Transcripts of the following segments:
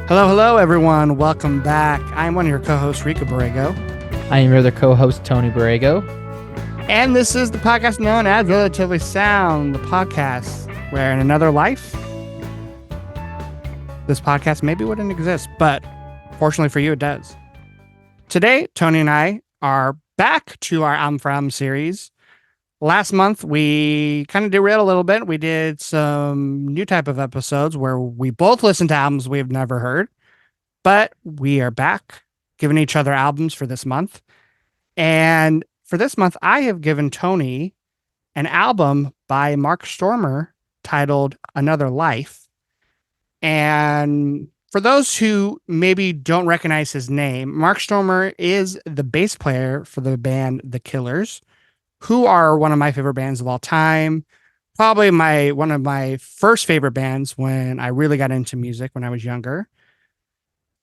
Hello, hello, everyone. Welcome back. I'm one of your co-hosts, Rico Borrego. I am your other co-host, Tony Borrego. And this is the podcast known as Relatively Sound, the podcast where in another life, this podcast maybe wouldn't exist, but fortunately for you, it does. Today, Tony and I are back to our Album for Album series. Last month, we kind of derailed a little bit. We did some new type of episodes where we both listened to albums we've never heard, but we are back giving each other albums for this month. And for this month, I have given Tony an album by Mark Stoermer titled Another Life. And for those who maybe don't recognize his name, Mark Stoermer is the bass player for the band The Killers, who are one of my favorite bands of all time. Probably one of my first favorite bands when I really got into music when I was younger.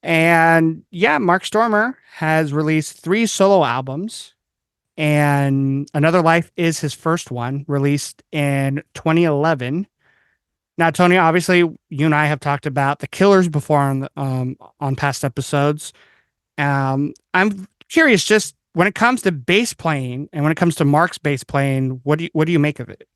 And yeah, Mark Stoermer has released 3 solo albums, and Another Life is his first one, released in 2011. Now, Tony, obviously, you and I have talked about The Killers before on past episodes. I'm curious, just when it comes to bass playing and when it comes to Mark's bass playing, what do you make of it?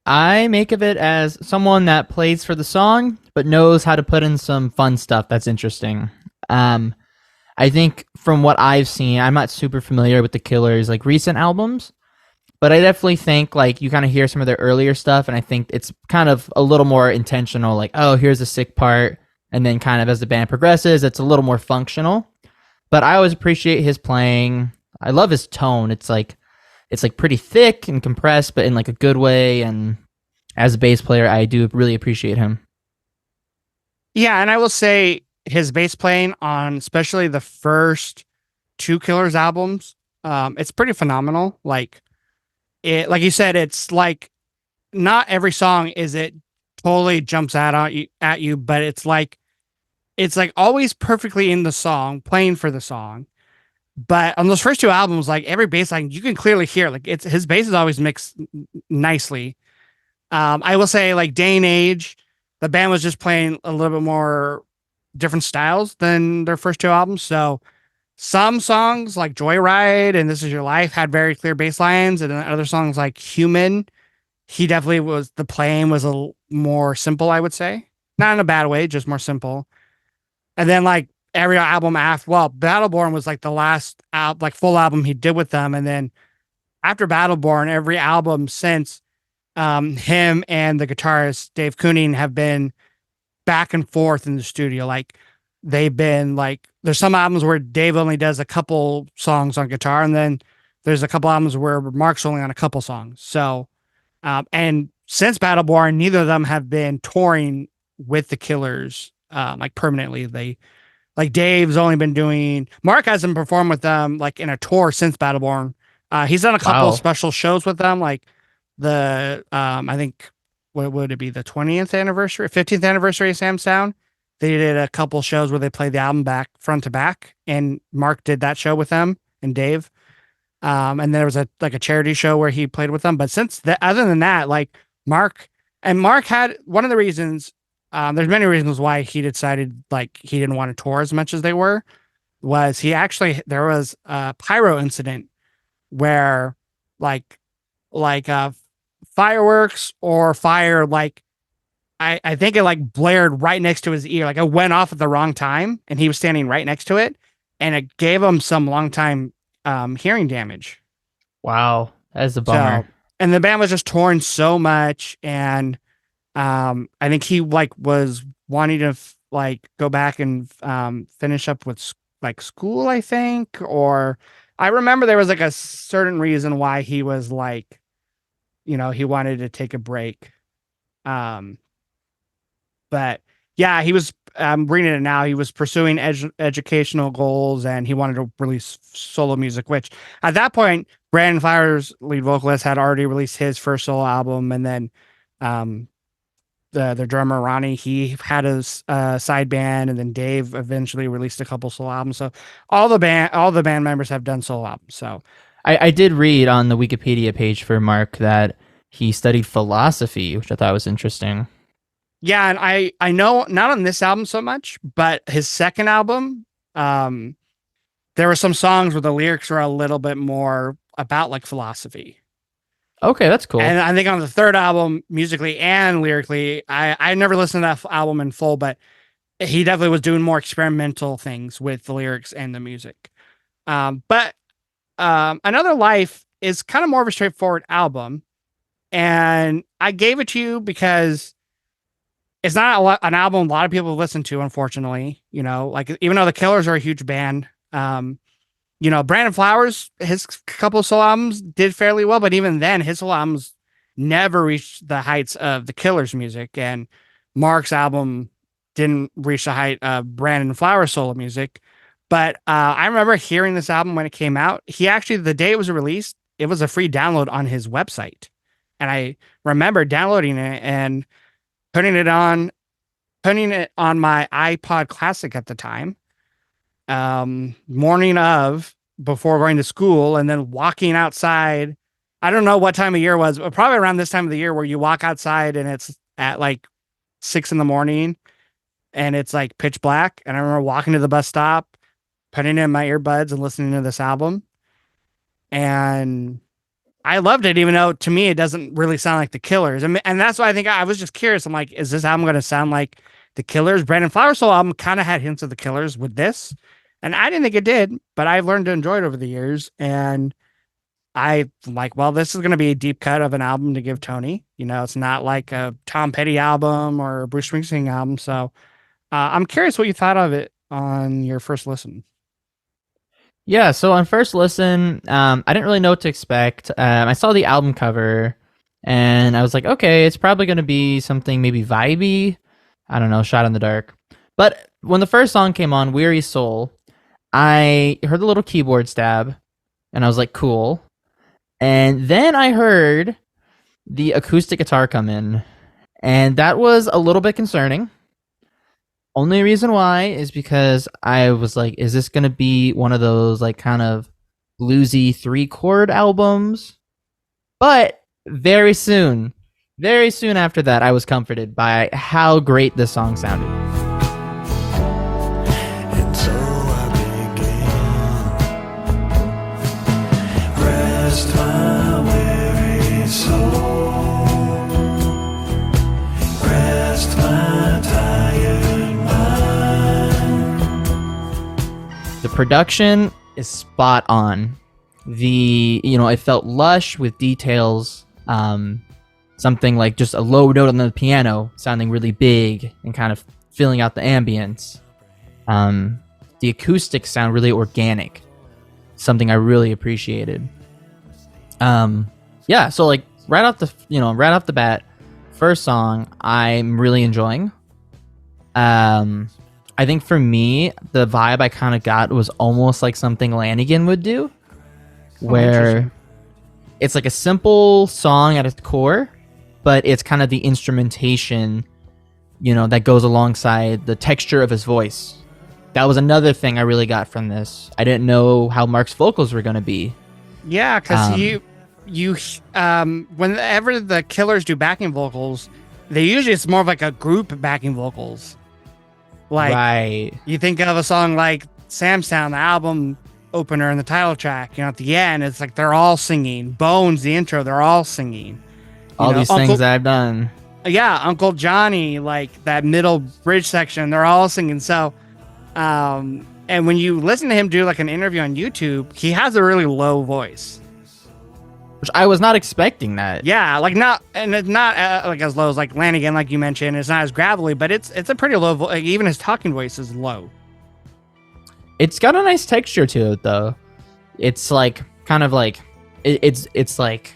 I make of it as someone that plays for the song, but knows how to put in some fun stuff that's interesting. I think from what I've seen, I'm not super familiar with the Killers' like recent albums, but I definitely think like you kind of hear some of their earlier stuff, and I think it's kind of a little more intentional. Like, oh, here's a sick part, and then kind of as the band progresses, it's a little more functional. But I always appreciate his playing. I love his tone. It's like pretty thick and compressed, but in like a good way. And as a bass player, I do really appreciate him. Yeah, and I will say his bass playing on especially the first 2 Killers albums, it's pretty phenomenal. Like you said, it's like not every song is it totally jumps out at you, but it's like always perfectly in the song, playing for the song. But on those first 2 albums, like every bass line, you can clearly hear like it's his bass is always mixed nicely. I will say, like Day and Age, the band was just playing a little bit more different styles than their first 2 albums. So some songs like Joyride and This Is Your Life had very clear bass lines, and then other songs like Human, the playing was a little more simple, I would say. Not in a bad way, just more simple. And then like every album after, Battleborn was like the last full album he did with them. And then after Battleborn, every album since, him and the guitarist Dave Kooning have been back and forth in the studio. Like they've been like, there's some albums where Dave only does a couple songs on guitar, and then there's a couple albums where Mark's only on a couple songs. So, and since Battleborn, neither of them have been touring with the Killers, like permanently. Dave's only been Mark hasn't performed with them like in a tour since Battleborn. He's done a couple of special shows with them, like I think, what would it be, the 20th anniversary, 15th anniversary of Sam Sound. They did a couple shows where they played the album back front to back, and Mark did that show with them and Dave. And there was a charity show where he played with them. But other than that, like Mark had one of the reasons. There's many reasons why he decided like he didn't want to tour as much as they were. There was a pyro incident where like fireworks or fire, like I think it like blared right next to his ear. Like it went off at the wrong time, and he was standing right next to it, and it gave him some long time hearing damage. Wow, that's a bummer. So, and the band was just torn so much, and I think he like was wanting to go back and finish up with like school, I think, or I remember there was like a certain reason why he was like, he wanted to take a break. But yeah, he was, I'm reading it now. He was pursuing educational goals, and he wanted to release solo music, which at that point, Brandon Flowers, lead vocalist, had already released his first solo album. And then, the drummer Ronnie, he had a side band, and then Dave eventually released a couple solo albums. So all the band members have done solo albums. So I did read on the Wikipedia page for Mark that he studied philosophy, which I thought was interesting. Yeah, and I know not on this album so much, but his second album, um, there were some songs where the lyrics were a little bit more about like philosophy. Okay, that's cool. And I think on the third album, musically and lyrically, I never listened to that album in full, but he definitely was doing more experimental things with the lyrics and the music. But Another Life is kind of more of a straightforward album, and I gave it to you because it's not an album a lot of people listen to, unfortunately. You know, like even though the Killers are a huge band, Brandon Flowers, his couple of solo albums did fairly well, but even then, his solo albums never reached the heights of the Killers' music, and Mark's album didn't reach the height of Brandon Flowers' solo music. But I remember hearing this album when it came out. He actually, the day it was released, it was a free download on his website, and I remember downloading it and putting it on, putting it on my iPod Classic at the time, morning of before going to school, and then walking outside. I don't know what time of year it was, but probably around this time of the year where you walk outside and it's at like 6 in the morning and it's like pitch black. And I remember walking to the bus stop, putting in my earbuds and listening to this album. And I loved it, even though to me it doesn't really sound like the Killers. And that's why I think I was just curious. I'm like, is this album going to sound like the Killers? Brandon Flowers' solo album kind of had hints of the Killers with this, and I didn't think it did, but I've learned to enjoy it over the years. And I like, well, this is going to be a deep cut of an album to give Tony. You know, it's not like a Tom Petty album or a Bruce Springsteen album. So I'm curious what you thought of it on your first listen. Yeah, so on first listen, I didn't really know what to expect. I saw the album cover, and I was like, okay, it's probably going to be something maybe vibey. I don't know, shot in the dark. But when the first song came on, Weary Soul, I heard the little keyboard stab, and I was like, cool. And then I heard the acoustic guitar come in, and that was a little bit concerning. Only reason why is because I was like, is this going to be one of those like kind of bluesy 3-chord albums? But very soon after that, I was comforted by how great this song sounded. And so I began, rest my weary soul, rest my tired mind. The production is spot on. It felt lush with details. Something like just a low note on the piano sounding really big and kind of filling out the ambience. The acoustics sound really organic, something I really appreciated. Yeah, so like right off the bat, first song I'm really enjoying. I think for me, the vibe I kind of got was almost like something Lanigan would do, where it's like a simple song at its core, but it's kind of the instrumentation, that goes alongside the texture of his voice. That was another thing I really got from this. I didn't know how Mark's vocals were going to be. Yeah, because whenever the Killers do backing vocals, it's more of like a group backing vocals. Like, right. You think of a song like Sam's Town, the album opener and the title track, at the end, it's like they're all singing. Bones, the intro, they're all singing. All these things that I've done. Yeah, Uncle Johnny, like that middle bridge section, they're all singing. So, and when you listen to him do like an interview on YouTube, he has a really low voice. Which I was not expecting that. Yeah, like it's not like as low as like Lanigan, like you mentioned. It's not as gravelly, but it's a pretty low voice. Like, even his talking voice is low. It's got a nice texture to it, though. It's like kind of like it's like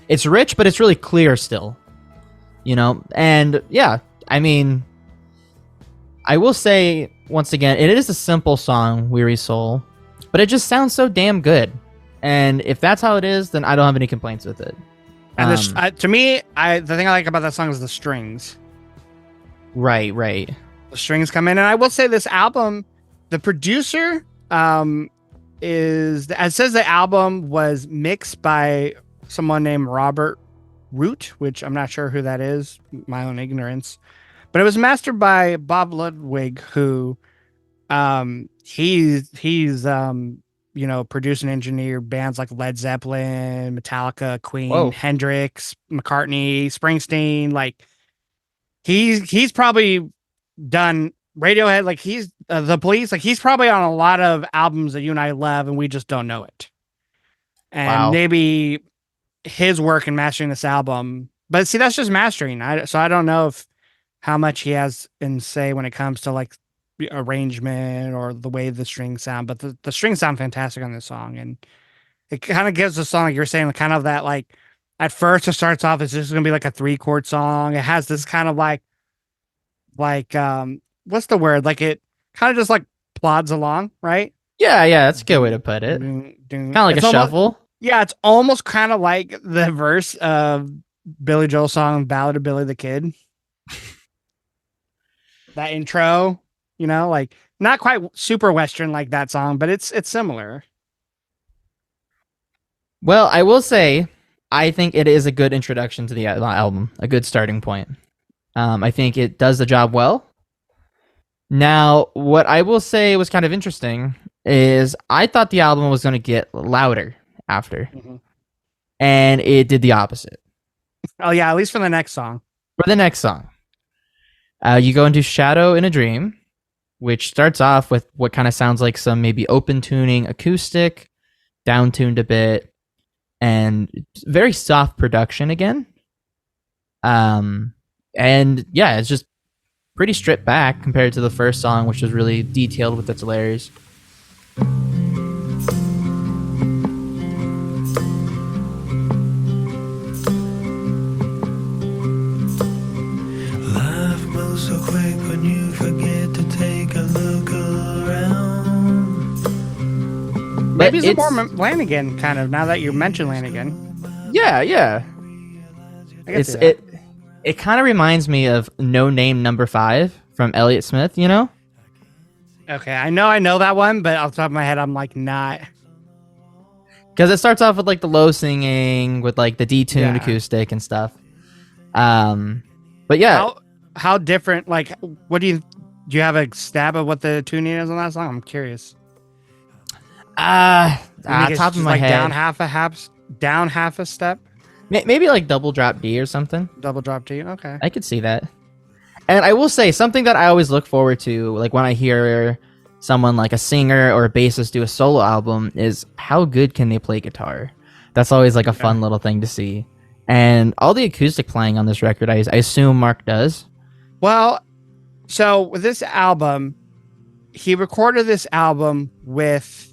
it's rich, but it's really clear still. And yeah, I mean, I will say once again, it is a simple song, Weary Soul, but it just sounds so damn good. And if that's how it is, then I don't have any complaints with it. And to me, the thing I like about that song is the strings. Right. The strings come in, and I will say this album, the producer, it says the album was mixed by someone named Robert Root, which I'm not sure who that is, my own ignorance. But it was mastered by Bob Ludwig, who he's produced and engineered bands like Led Zeppelin, Metallica, Queen, Whoa. Hendrix, McCartney, Springsteen. Like he's probably done Radiohead, like he's the Police, like he's probably on a lot of albums that you and I love and we just don't know it. And Wow. maybe his work in mastering this album, but see, that's just mastering. So I don't know if how much he has in say when it comes to like arrangement or the way the strings sound, but the strings sound fantastic on this song. And it kind of gives the song, like you're saying, kind of that, like at first it starts off, it's just going to be like a 3 chord song. It has this kind of like what's the word? Like it kind of just like plods along, right? Yeah, yeah, that's a good way to put it. Dun, dun. Kind of like It's a almost, shuffle. yeah, it's almost kind of like the verse of Billy Joel's song Ballad of Billy the Kid. That intro, like not quite super Western like that song, but it's similar. Well, I will say, I think it is a good introduction to the album, a good starting point. I think it does the job well. Now, what I will say was kind of interesting is I thought the album was going to get louder after, Mhm. and it did the opposite. Oh yeah, at least for the next song. For the next song, you go into Shadow in a Dream, which starts off with what kind of sounds like some maybe open tuning acoustic, down tuned a bit, and very soft production again. And yeah, it's just pretty stripped back compared to the first song, which was really detailed with its layers. Life moves so quick when you forget to take a look around. But Maybe some more it's Lanigan kind of now that you mentioned Lanigan. yeah. I can It's see that. it kind of reminds me of No Name Number 5 from Elliott Smith, you know? Okay, I know that one, but off the top of my head, I'm like not. Because it starts off with like the low singing with like the detuned Yeah. acoustic and stuff. But yeah, How different? Like, what do you have a stab of what the tuning is on that song? I'm curious. You think it's top of just my like head, down half a step, maybe like double drop D or something. double drop G. Okay. I could see that. And I will say something that I always look forward to, like when I hear someone like a singer or a bassist do a solo album, is how good can they play guitar? That's always like a fun little thing to see. And all the acoustic playing on this record, I assume Mark does. Well, so with this album, he recorded this album with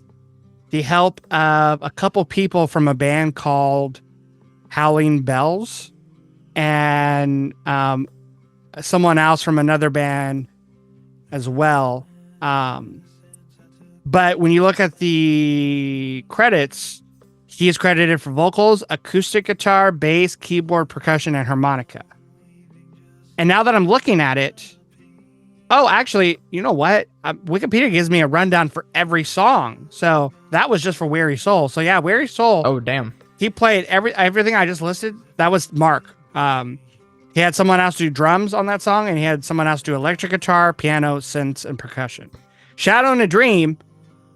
the help of a couple people from a band called Howling Bells and someone else from another band as well. But when you look at the credits, he is credited for vocals, acoustic guitar, bass, keyboard, percussion, and harmonica. And now that I'm looking at it, oh, actually, you know what? Wikipedia gives me a rundown for every song. So that was just for Weary Soul. So yeah, Weary Soul, Oh, damn. he played everything I just listed. That was Mark. He had someone else do drums on that song, and he had someone else do electric guitar, piano, synths, and percussion. Shadow in a Dream,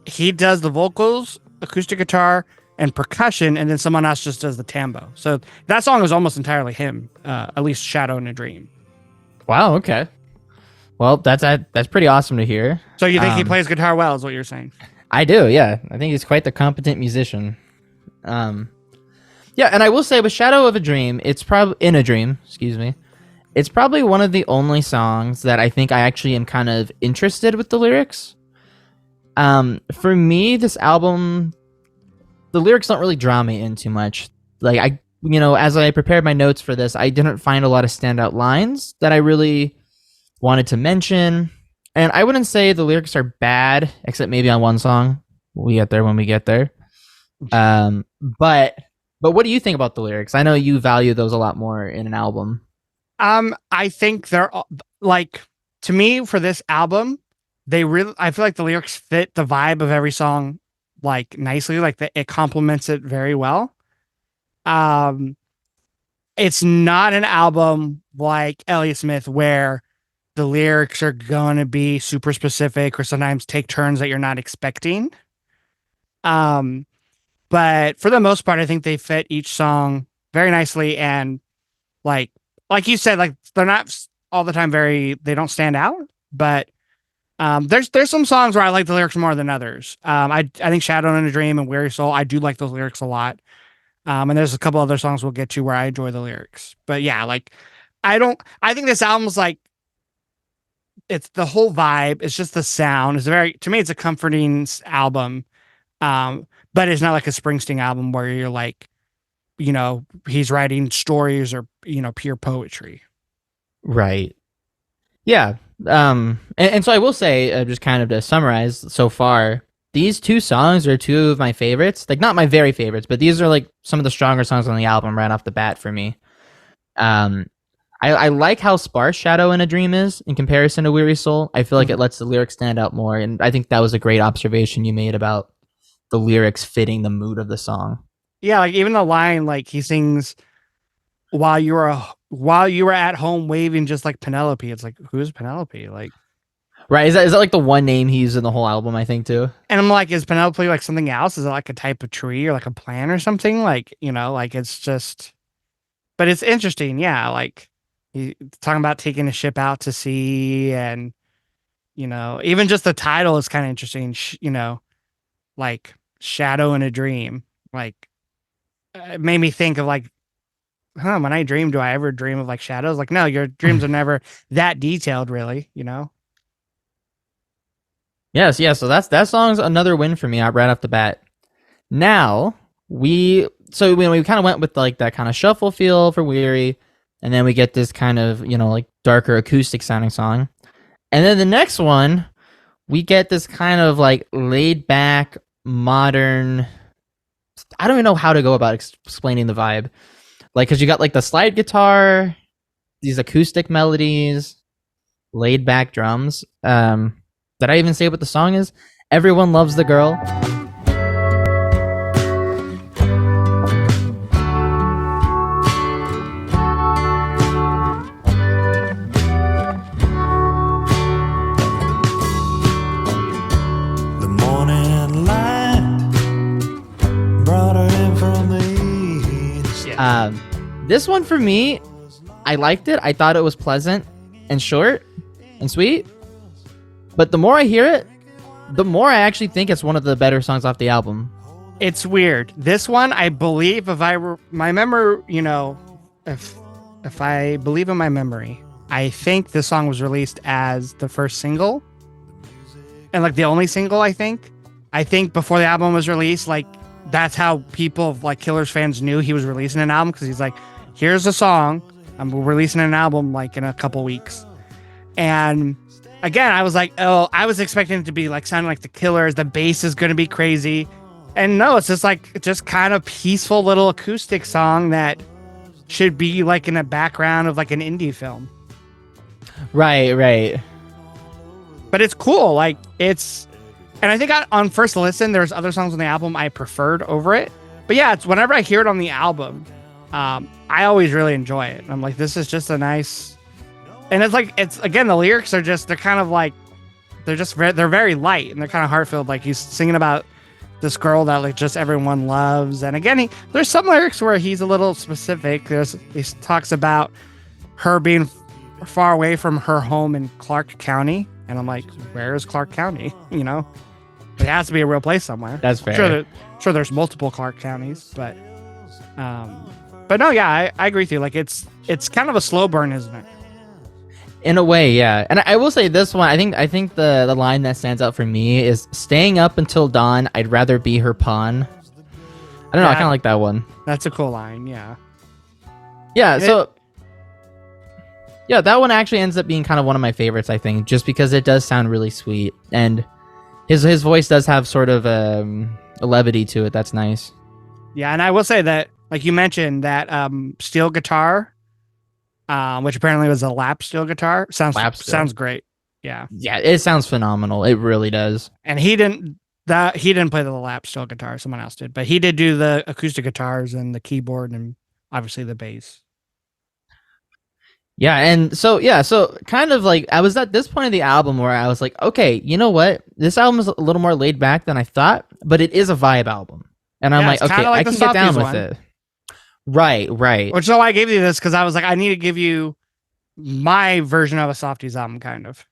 he does the vocals, acoustic guitar, and percussion, and then someone else just does the tambo. So that song is almost entirely him, at least Shadow in a Dream. Wow, okay. Well, that's pretty awesome to hear. So you think he plays guitar well, is what you're saying? I do, yeah. I think he's quite the competent musician. Yeah, and I will say with Shadow of a Dream, it's probably in a dream, excuse me. It's probably one of the only songs that I think I actually am kind of interested with the lyrics. For me, this album, the lyrics don't really draw me in too much. Like as I prepared my notes for this, I didn't find a lot of standout lines that I really wanted to mention. And I wouldn't say the lyrics are bad, except maybe on one song. We'll get there when we get there. But what do you think about the lyrics? I know you value those a lot more in an album. I think they're like, to me, for this album, I feel like the lyrics fit the vibe of every song like nicely, like it complements it very well. it's not an album like Elliott Smith where the lyrics are going to be super specific or sometimes take turns that you're not expecting. Um, but for the most part, I think they fit each song very nicely and like like you said, like they're not all the time they don't stand out, but there's some songs where I like the lyrics more than others. I think Shadow in a Dream and Weary Soul, I do like those lyrics a lot. And there's a couple other songs we'll get to where I enjoy the lyrics. But yeah, like I think this album's like it's the whole vibe, it's just the sound. It's very to me it's a comforting album. But it's not like a Springsteen album where you're like, he's writing stories or, pure poetry. Right. Yeah. And so I will say, just kind of to summarize so far, these two songs are two of my favorites. Like, not my very favorites, but these are like some of the stronger songs on the album right off the bat for me. I like how sparse Shadow in a Dream is in comparison to Weary Soul. I feel like it lets the lyrics stand out more. And I think that was a great observation you made about the lyrics fitting the mood of the song. Yeah, like even the line, like he sings while you were at home waving just like Penelope. It's like, who's Penelope? Like, right? Is that like the one name he used in the whole album? I think too. and I'm like, is Penelope like something else? Is it like a type of tree or like a plant or something? Like, like it's just, but it's interesting. Yeah, like he talking about taking a ship out to sea, and even just the title is kind of interesting. Like Shadow in a Dream. Like, it made me think of like, when I dream, do I ever dream of like shadows? Like, no, your dreams are never that detailed, really, Yes, yeah. So that song's another win for me right off the bat. Now we kind of went with like that kind of shuffle feel for Weary, and then we get this kind of like darker acoustic sounding song, and then the next one we get this kind of like laid back modern. I don't even know how to go about explaining the vibe, like because you got like the slide guitar, these acoustic melodies, laid back drums. Did I even say what the song is? Everyone Loves the Girl. The morning light brought her in from the east. This one for me, I liked it. I thought it was pleasant and short and sweet. But the more I hear it, the more I actually think it's one of the better songs off the album. It's weird. This one, I believe, if I were my memory, if I believe in my memory, I think this song was released as the first single, and like the only single. I think before the album was released, like that's how people like Killers fans knew he was releasing an album, because he's like, here's a song, I'm releasing an album like in a couple weeks, and. Again, I was like, oh, I was expecting it to be like sounding like the Killers. The bass is going to be crazy. And no, it's just kind of peaceful little acoustic song that should be like in the background of like an indie film. Right. But it's cool. Like and I think on first listen, there's other songs on the album I preferred over it. But yeah, it's whenever I hear it on the album, I always really enjoy it. And I'm like, this is just a nice. And it's again, the lyrics are they're kind of like, they're very light and they're kind of heart-filled. Like he's singing about this girl that like just everyone loves. And again, there's some lyrics where he's a little specific. He talks about her being far away from her home in Clark County. And I'm like, where is Clark County? It has to be a real place somewhere. That's fair. Sure there's multiple Clark counties, but no, yeah, I agree with you. Like it's kind of a slow burn, isn't it? In a way, yeah. And I will say this one, I think the line that stands out for me is staying up until dawn, I'd rather be her pawn. I don't know, I kind of like that one. That's a cool line, yeah. Yeah, yeah, that one actually ends up being kind of one of my favorites, I think, just because it does sound really sweet. And his voice does have sort of a levity to it that's nice. Yeah, and I will say that, like you mentioned, that steel guitar, which apparently was a lap steel guitar. Sounds great. Yeah. Yeah, it sounds phenomenal. It really does. And he didn't play the lap steel guitar. Someone else did, but he did do the acoustic guitars and the keyboard and obviously the bass. Yeah, and so kind of like I was at this point of the album where I was like, okay, you know what? This album is a little more laid back than I thought, but it is a vibe album. And I'm Yeah, like, it's kind okay, of I like the can get down Softies with one. it. Right, right. Which is why I gave you this, because I was like, I need to give you my version of a Softies album, kind of.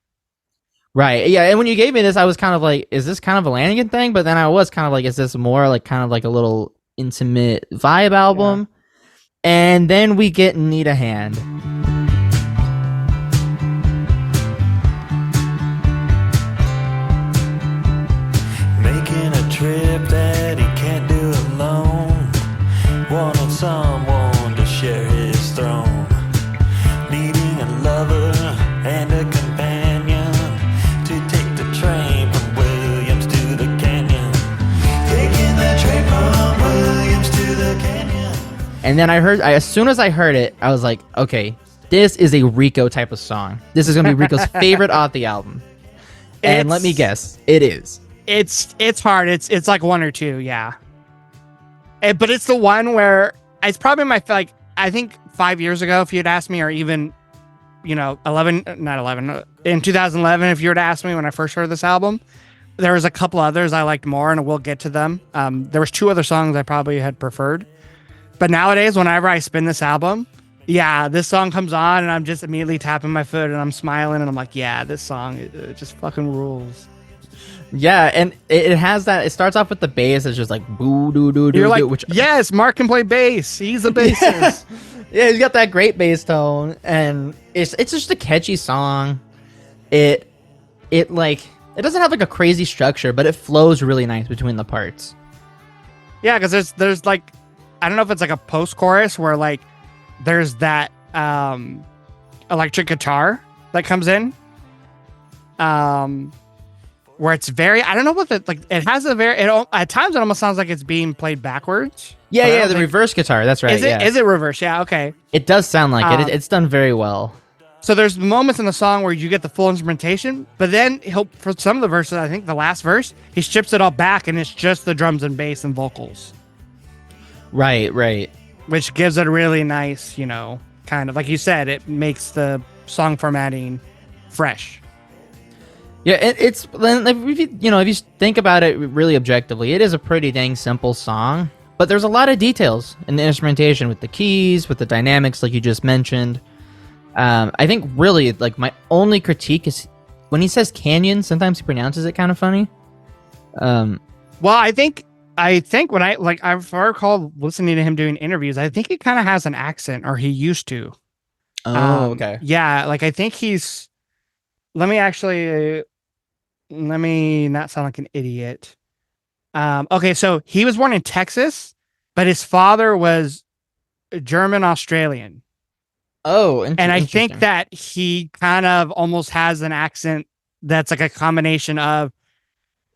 Right. Yeah, and when you gave me this, I was kind of like, is this kind of a Lanigan thing? But then I was kind of like, is this more like kind of like a little intimate vibe Yeah. album? And then we get Need a Hand. Making a trip that he can't do alone. Wanting someone to share his throne. Needing a lover and a companion to take the train from Williams to the canyon. Taking the train from Williams to the canyon. And then as soon as I heard it, I was like, okay, this is a Rico type of song. This is going to be Rico's favorite off the album. And let me guess, it is. It's hard. It's like one or two, yeah. But it's the one where it's probably my, like, I think 5 years ago, if you'd asked me, or even, 11, in 2011, if you were to ask me when I first heard this album, there was a couple others I liked more, and we'll get to them. There was two other songs I probably had preferred. But nowadays, whenever I spin this album, yeah, this song comes on and I'm just immediately tapping my foot and I'm smiling and I'm like, yeah, this song, it just fucking rules. Yeah, and it has that. It starts off with the bass. It's just like boo doo doo You're doo like, doo. Which yes, Mark can play bass. He's a bassist. yeah, he's got that great bass tone, and it's just a catchy song. It like it doesn't have like a crazy structure, but it flows really nice between the parts. Yeah, because there's like, I don't know if it's like a post chorus where like there's that electric guitar that comes in. Where it's very, I don't know what like it has a very, at times it almost sounds like it's being played backwards. Yeah, yeah, the reverse guitar. That's right. Is it? Yeah. Is it reverse? Yeah, okay. It does sound like it. It's done very well. So there's moments in the song where you get the full instrumentation, but then for some of the verses, I think the last verse, he strips it all back and it's just the drums and bass and vocals. Right, right. Which gives it a really nice, kind of, like you said, it makes the song formatting fresh. Yeah, it's if you think about it really objectively, it is a pretty dang simple song, but there's a lot of details in the instrumentation with the keys, with the dynamics, like you just mentioned. I think really like my only critique is when he says canyon. Sometimes he pronounces it kind of funny. Well, I think when I recall listening to him doing interviews, I think he kind of has an accent, or he used to. Oh, okay. Yeah, like I think he's. Let me not sound like an idiot. Okay, so he was born in Texas, but his father was German Australian. Oh, and I think that he kind of almost has an accent that's like a combination of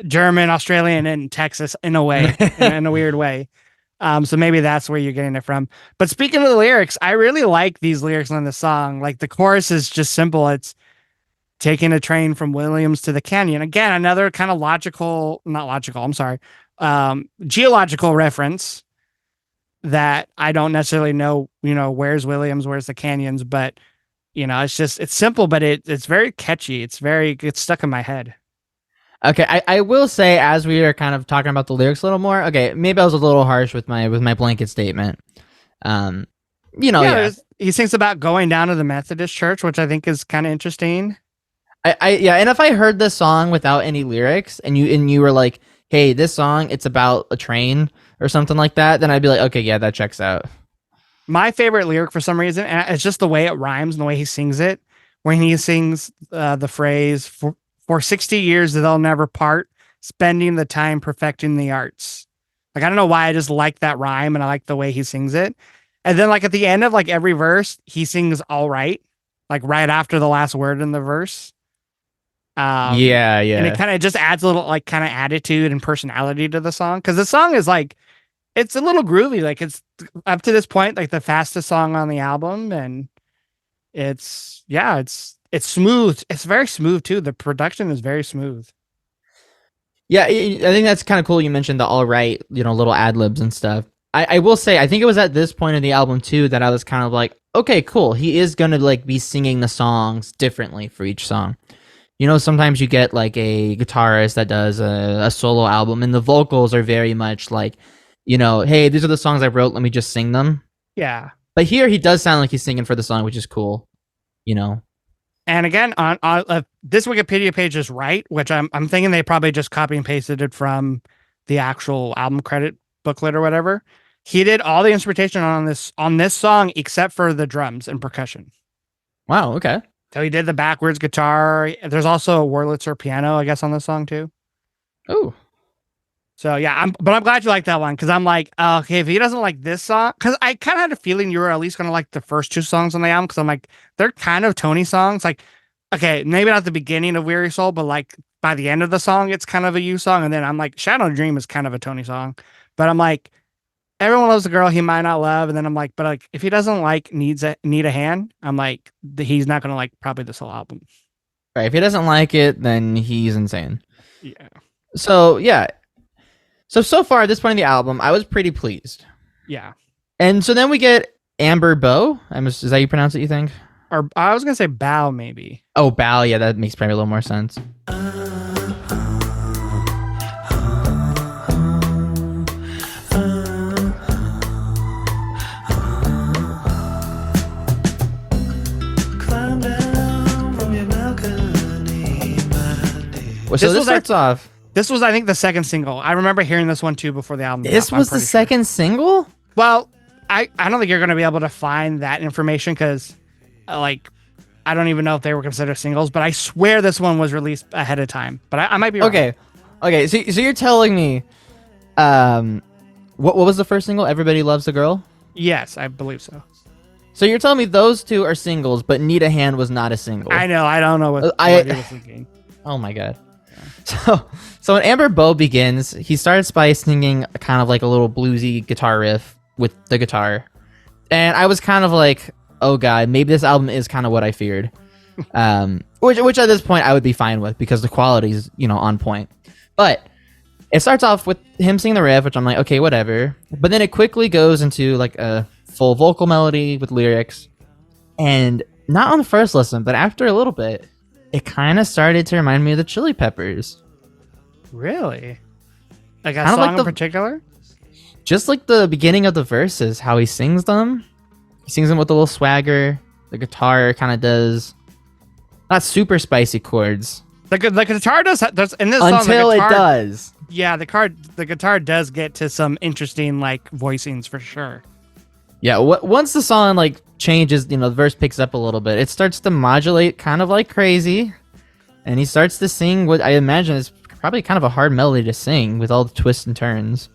German, Australian, and Texas in a way, in a weird way. So maybe that's where you're getting it from. But speaking of the lyrics, I really like these lyrics on the song. Like the chorus is just simple. It's taking a train from Williams to the canyon. Again, another kind of geological reference that I don't necessarily know, where's Williams, where's the canyons, but it's simple, but it's very catchy. It's stuck in my head. Okay, I will say, as we are kind of talking about the lyrics a little more, okay, maybe I was a little harsh with my blanket statement. He sings about going down to the Methodist church, which I think is kind of interesting. And if I heard this song without any lyrics and you were like, hey, this song, it's about a train or something like that, then I'd be like, okay, yeah, that checks out. My favorite lyric for some reason, and it's just the way it rhymes and the way he sings it, when he sings the phrase, for 60 years they'll never part, spending the time perfecting the arts. Like, I don't know why, I just like that rhyme and I like the way he sings it. And then like at the end of like every verse, he sings all right, like right after the last word in the verse. Yeah. And it kind of just adds a little like kind of attitude and personality to the song. Because the song is like, it's a little groovy. Like it's up to this point, like the fastest song on the album. And it's smooth. It's very smooth too. The production is very smooth. Yeah, I think that's kind of cool. You mentioned the all right, little ad libs and stuff. I will say, I think it was at this point in the album too that I was kind of like, okay, cool. He is gonna like be singing the songs differently for each song. You know, sometimes you get like a guitarist that does a solo album, and the vocals are very much like, you know, hey, these are the songs I wrote. Let me just sing them. Yeah. But here he does sound like he's singing for the song, which is cool. You know. And again, on this Wikipedia page is right, which I'm thinking they probably just copy and pasted it from the actual album credit booklet or whatever. He did all the instrumentation on this song except for the drums and percussion. Wow. Okay. So he did the backwards guitar. There's also a Wurlitzer piano, I guess, on this song too. Oh. So yeah, I'm glad you like that one because I'm like, okay, if he doesn't like this song, because I kind of had a feeling you were at least gonna like the first two songs on the album because I'm like, they're kind of Tony songs. Like, okay, maybe not the beginning of Weary Soul, but like by the end of the song, it's kind of a you song, and then I'm like, Shadow Dream is kind of a Tony song, but I'm like, everyone loves the girl he might not love, and then I'm like, but like if he doesn't like need a hand, I'm like, he's not gonna like probably this whole album. Right. If he doesn't like it, then he's insane. Yeah. So yeah. So far at this point in the album, I was pretty pleased. Yeah. And so then we get Amber Bow. Is that how you pronounce it, you think? Or I was gonna say Bow maybe. Oh, Bow. Yeah, that makes probably a little more sense. Well, so this starts off. This was, I think, the second single. I remember hearing this one too before the album. This was the second single? Well, I don't think you're going to be able to find that information because, like, I don't even know if they were considered singles, but I swear this one was released ahead of time. But I might be wrong. Okay. So you're telling me, what was the first single? Everybody Loves the Girl? Yes, I believe so. So you're telling me those two are singles, but Need a Hand was not a single? I know. I don't know what he was thinking. Oh my god. So when Amber Bow begins, he starts by singing kind of like a little bluesy guitar riff with the guitar. And I was kind of like, oh god, maybe this album is kind of what I feared. Which at this point I would be fine with because the quality's, on point. But it starts off with him singing the riff, which I'm like, okay, whatever. But then it quickly goes into like a full vocal melody with lyrics. And not on the first listen, but after a little bit, it kind of started to remind me of the Chili Peppers. Really? Like a kinda song like in particular? Just like the beginning of the verses, how he sings them. He sings them with a little swagger. The guitar kind of does not super spicy chords. The guitar does in this until song. Until it does. Yeah, the guitar does get to some interesting like voicings for sure. Yeah, once the song like changes, the verse picks up a little bit. It starts to modulate kind of like crazy, and he starts to sing what I imagine is probably kind of a hard melody to sing with all the twists and turns.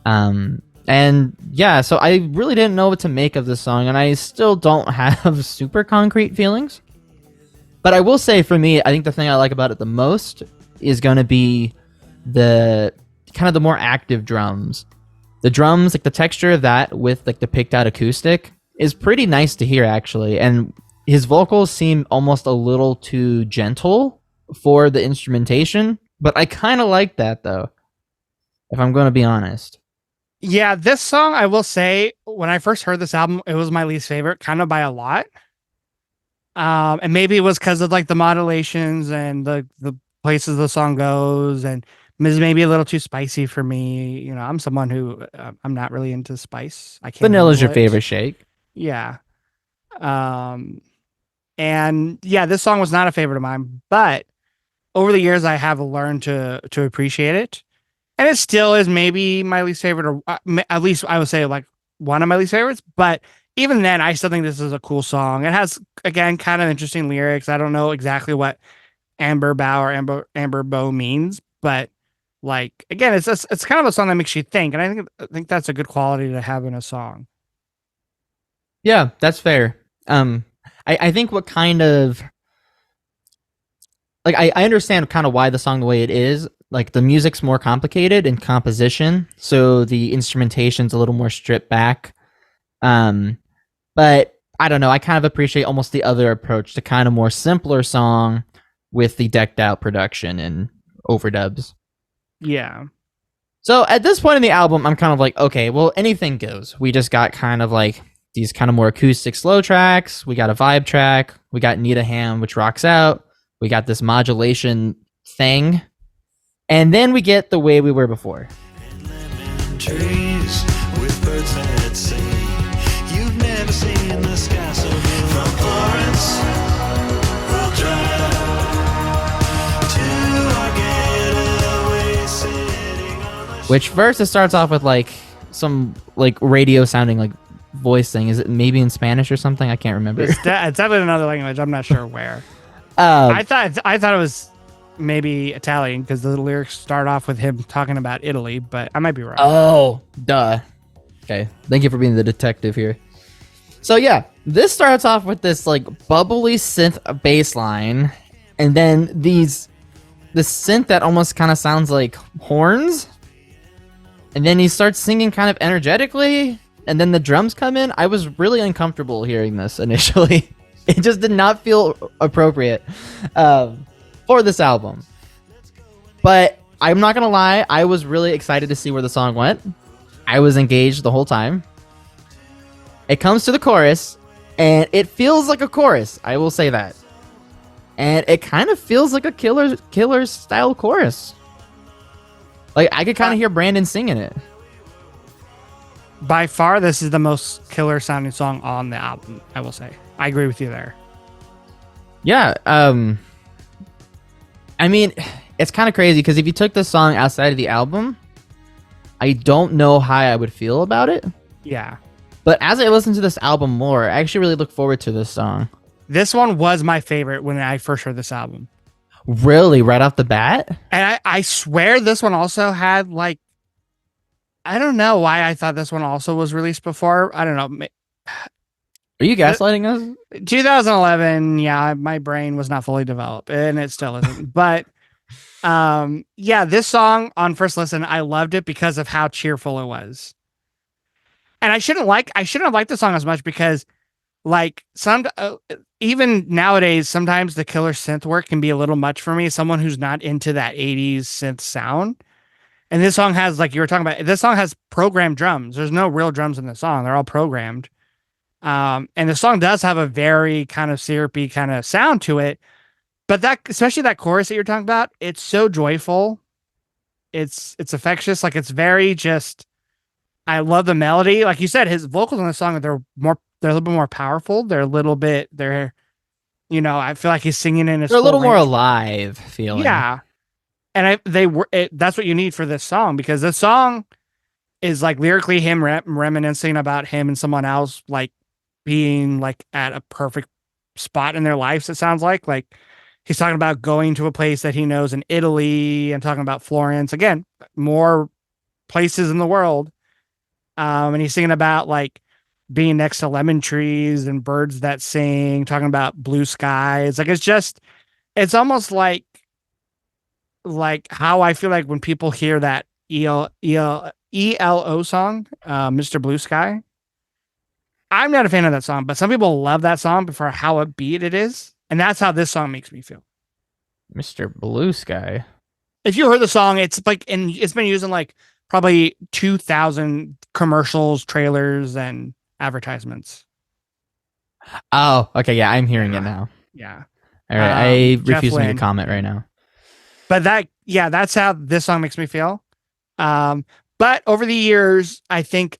And yeah, so I really didn't know what to make of this song, and I still don't have super concrete feelings. But I will say, for me, I think the thing I like about it the most is going to be the kind of the more active drums. The drums, like the texture of that with like the picked out acoustic is pretty nice to hear actually. And his vocals seem almost a little too gentle for the instrumentation, but I kind of like that though, if I'm going to be honest. Yeah, this song, I will say, when I first heard this album, it was my least favorite, kind of by a lot. And maybe it was because of like the modulations and the places the song goes, and maybe a little too spicy for me. I'm someone who I'm not really into spice. I can't. Vanilla's your favorite shake. Yeah. And yeah, this song was not a favorite of mine, but over the years I have learned to appreciate it, and it still is maybe my least favorite, or at least I would say like one of my least favorites. But even then, I still think this is a cool song. It has, again, kind of interesting lyrics. I don't know exactly what Amber Bow or Amber Bow means, but like, again, it's kind of a song that makes you think, and I think that's a good quality to have in a song. Yeah, that's fair. I think what kind of like I understand kind of why the song the way it is. Like the music's more complicated in composition, so the instrumentation's a little more stripped back. But I don't know. I kind of appreciate almost the other approach, the kind of more simpler song with the decked out production and overdubs. Yeah. So at this point in the album, I'm kind of like, okay, well, anything goes. We just got kind of like these kind of more acoustic slow tracks. We got a vibe track. We got Need a Hand, which rocks out. We got this modulation thing. And then we get The Way We Were Before. Trees with birds at sea. You've never seen the sky so blue. From Florence, we'll drive to our getaway sitting on the Which verse it starts off with like some like radio sounding like voice thing. Is it maybe in Spanish or something? I can't remember. It's definitely another language. I'm not sure where. Um, I thought it was maybe Italian because the lyrics start off with him talking about Italy, but I might be wrong. Oh, duh. Okay, thank you for being the detective here. So yeah, this starts off with this like bubbly synth bass line, and then this synth that almost kind of sounds like horns, and then he starts singing kind of energetically, and then the drums come in. I was really uncomfortable hearing this initially. It just did not feel appropriate for this album. But I'm not gonna lie, I was really excited to see where the song went. I was engaged the whole time. It comes to the chorus, and it feels like a chorus. I will say that. And it kind of feels like a killer style chorus. Like I could kind of hear Brandon singing it. By far, this is the most killer sounding song on the album, I will say. I agree with you there. Yeah. I mean, it's kind of crazy because if you took this song outside of the album, I don't know how I would feel about it. Yeah. But as I listen to this album more, I actually really look forward to this song. This one was my favorite when I first heard this album. Really? Right off the bat? And I swear this one also had like, I don't know why I thought this one also was released before. I don't know. Are you gaslighting us? 2011, yeah, my brain was not fully developed, and it still isn't. But yeah, this song on first listen, I loved it because of how cheerful it was. And I shouldn't have liked the song as much because, like, even nowadays, sometimes the killer synth work can be a little much for me. Someone who's not into that 80s synth sound. And this song has, like you were talking about, this song has programmed drums. There's no real drums in the song. They're all programmed. And the song does have a very kind of syrupy kind of sound to it. But that, especially that chorus that you're talking about, it's so joyful. It's infectious. Like, it's very just, I love the melody. Like you said, his vocals on the song, they're a little bit more powerful. I feel like he's singing in his They're a little full more range. alive feeling. Yeah. And that's what you need for this song, because this song is like lyrically him reminiscing about him and someone else, like being like at a perfect spot in their lives. It sounds like he's talking about going to a place that he knows in Italy and talking about Florence, again, more places in the world. And he's singing about like being next to lemon trees and birds that sing, talking about blue skies. Like, it's almost like how I feel like when people hear that ELO song, Mr. Blue Sky. I'm not a fan of that song, but some people love that song for how upbeat it is. And that's how this song makes me feel. Mr. Blue Sky. If you heard the song, it's like, and it's been used in like probably 2,000 commercials, trailers, and advertisements. Oh, okay. Yeah, I'm hearing it now. Yeah. All right. I Jeff refuse to make Lynne. a comment right now. But that's how this song makes me feel. But over the years, I think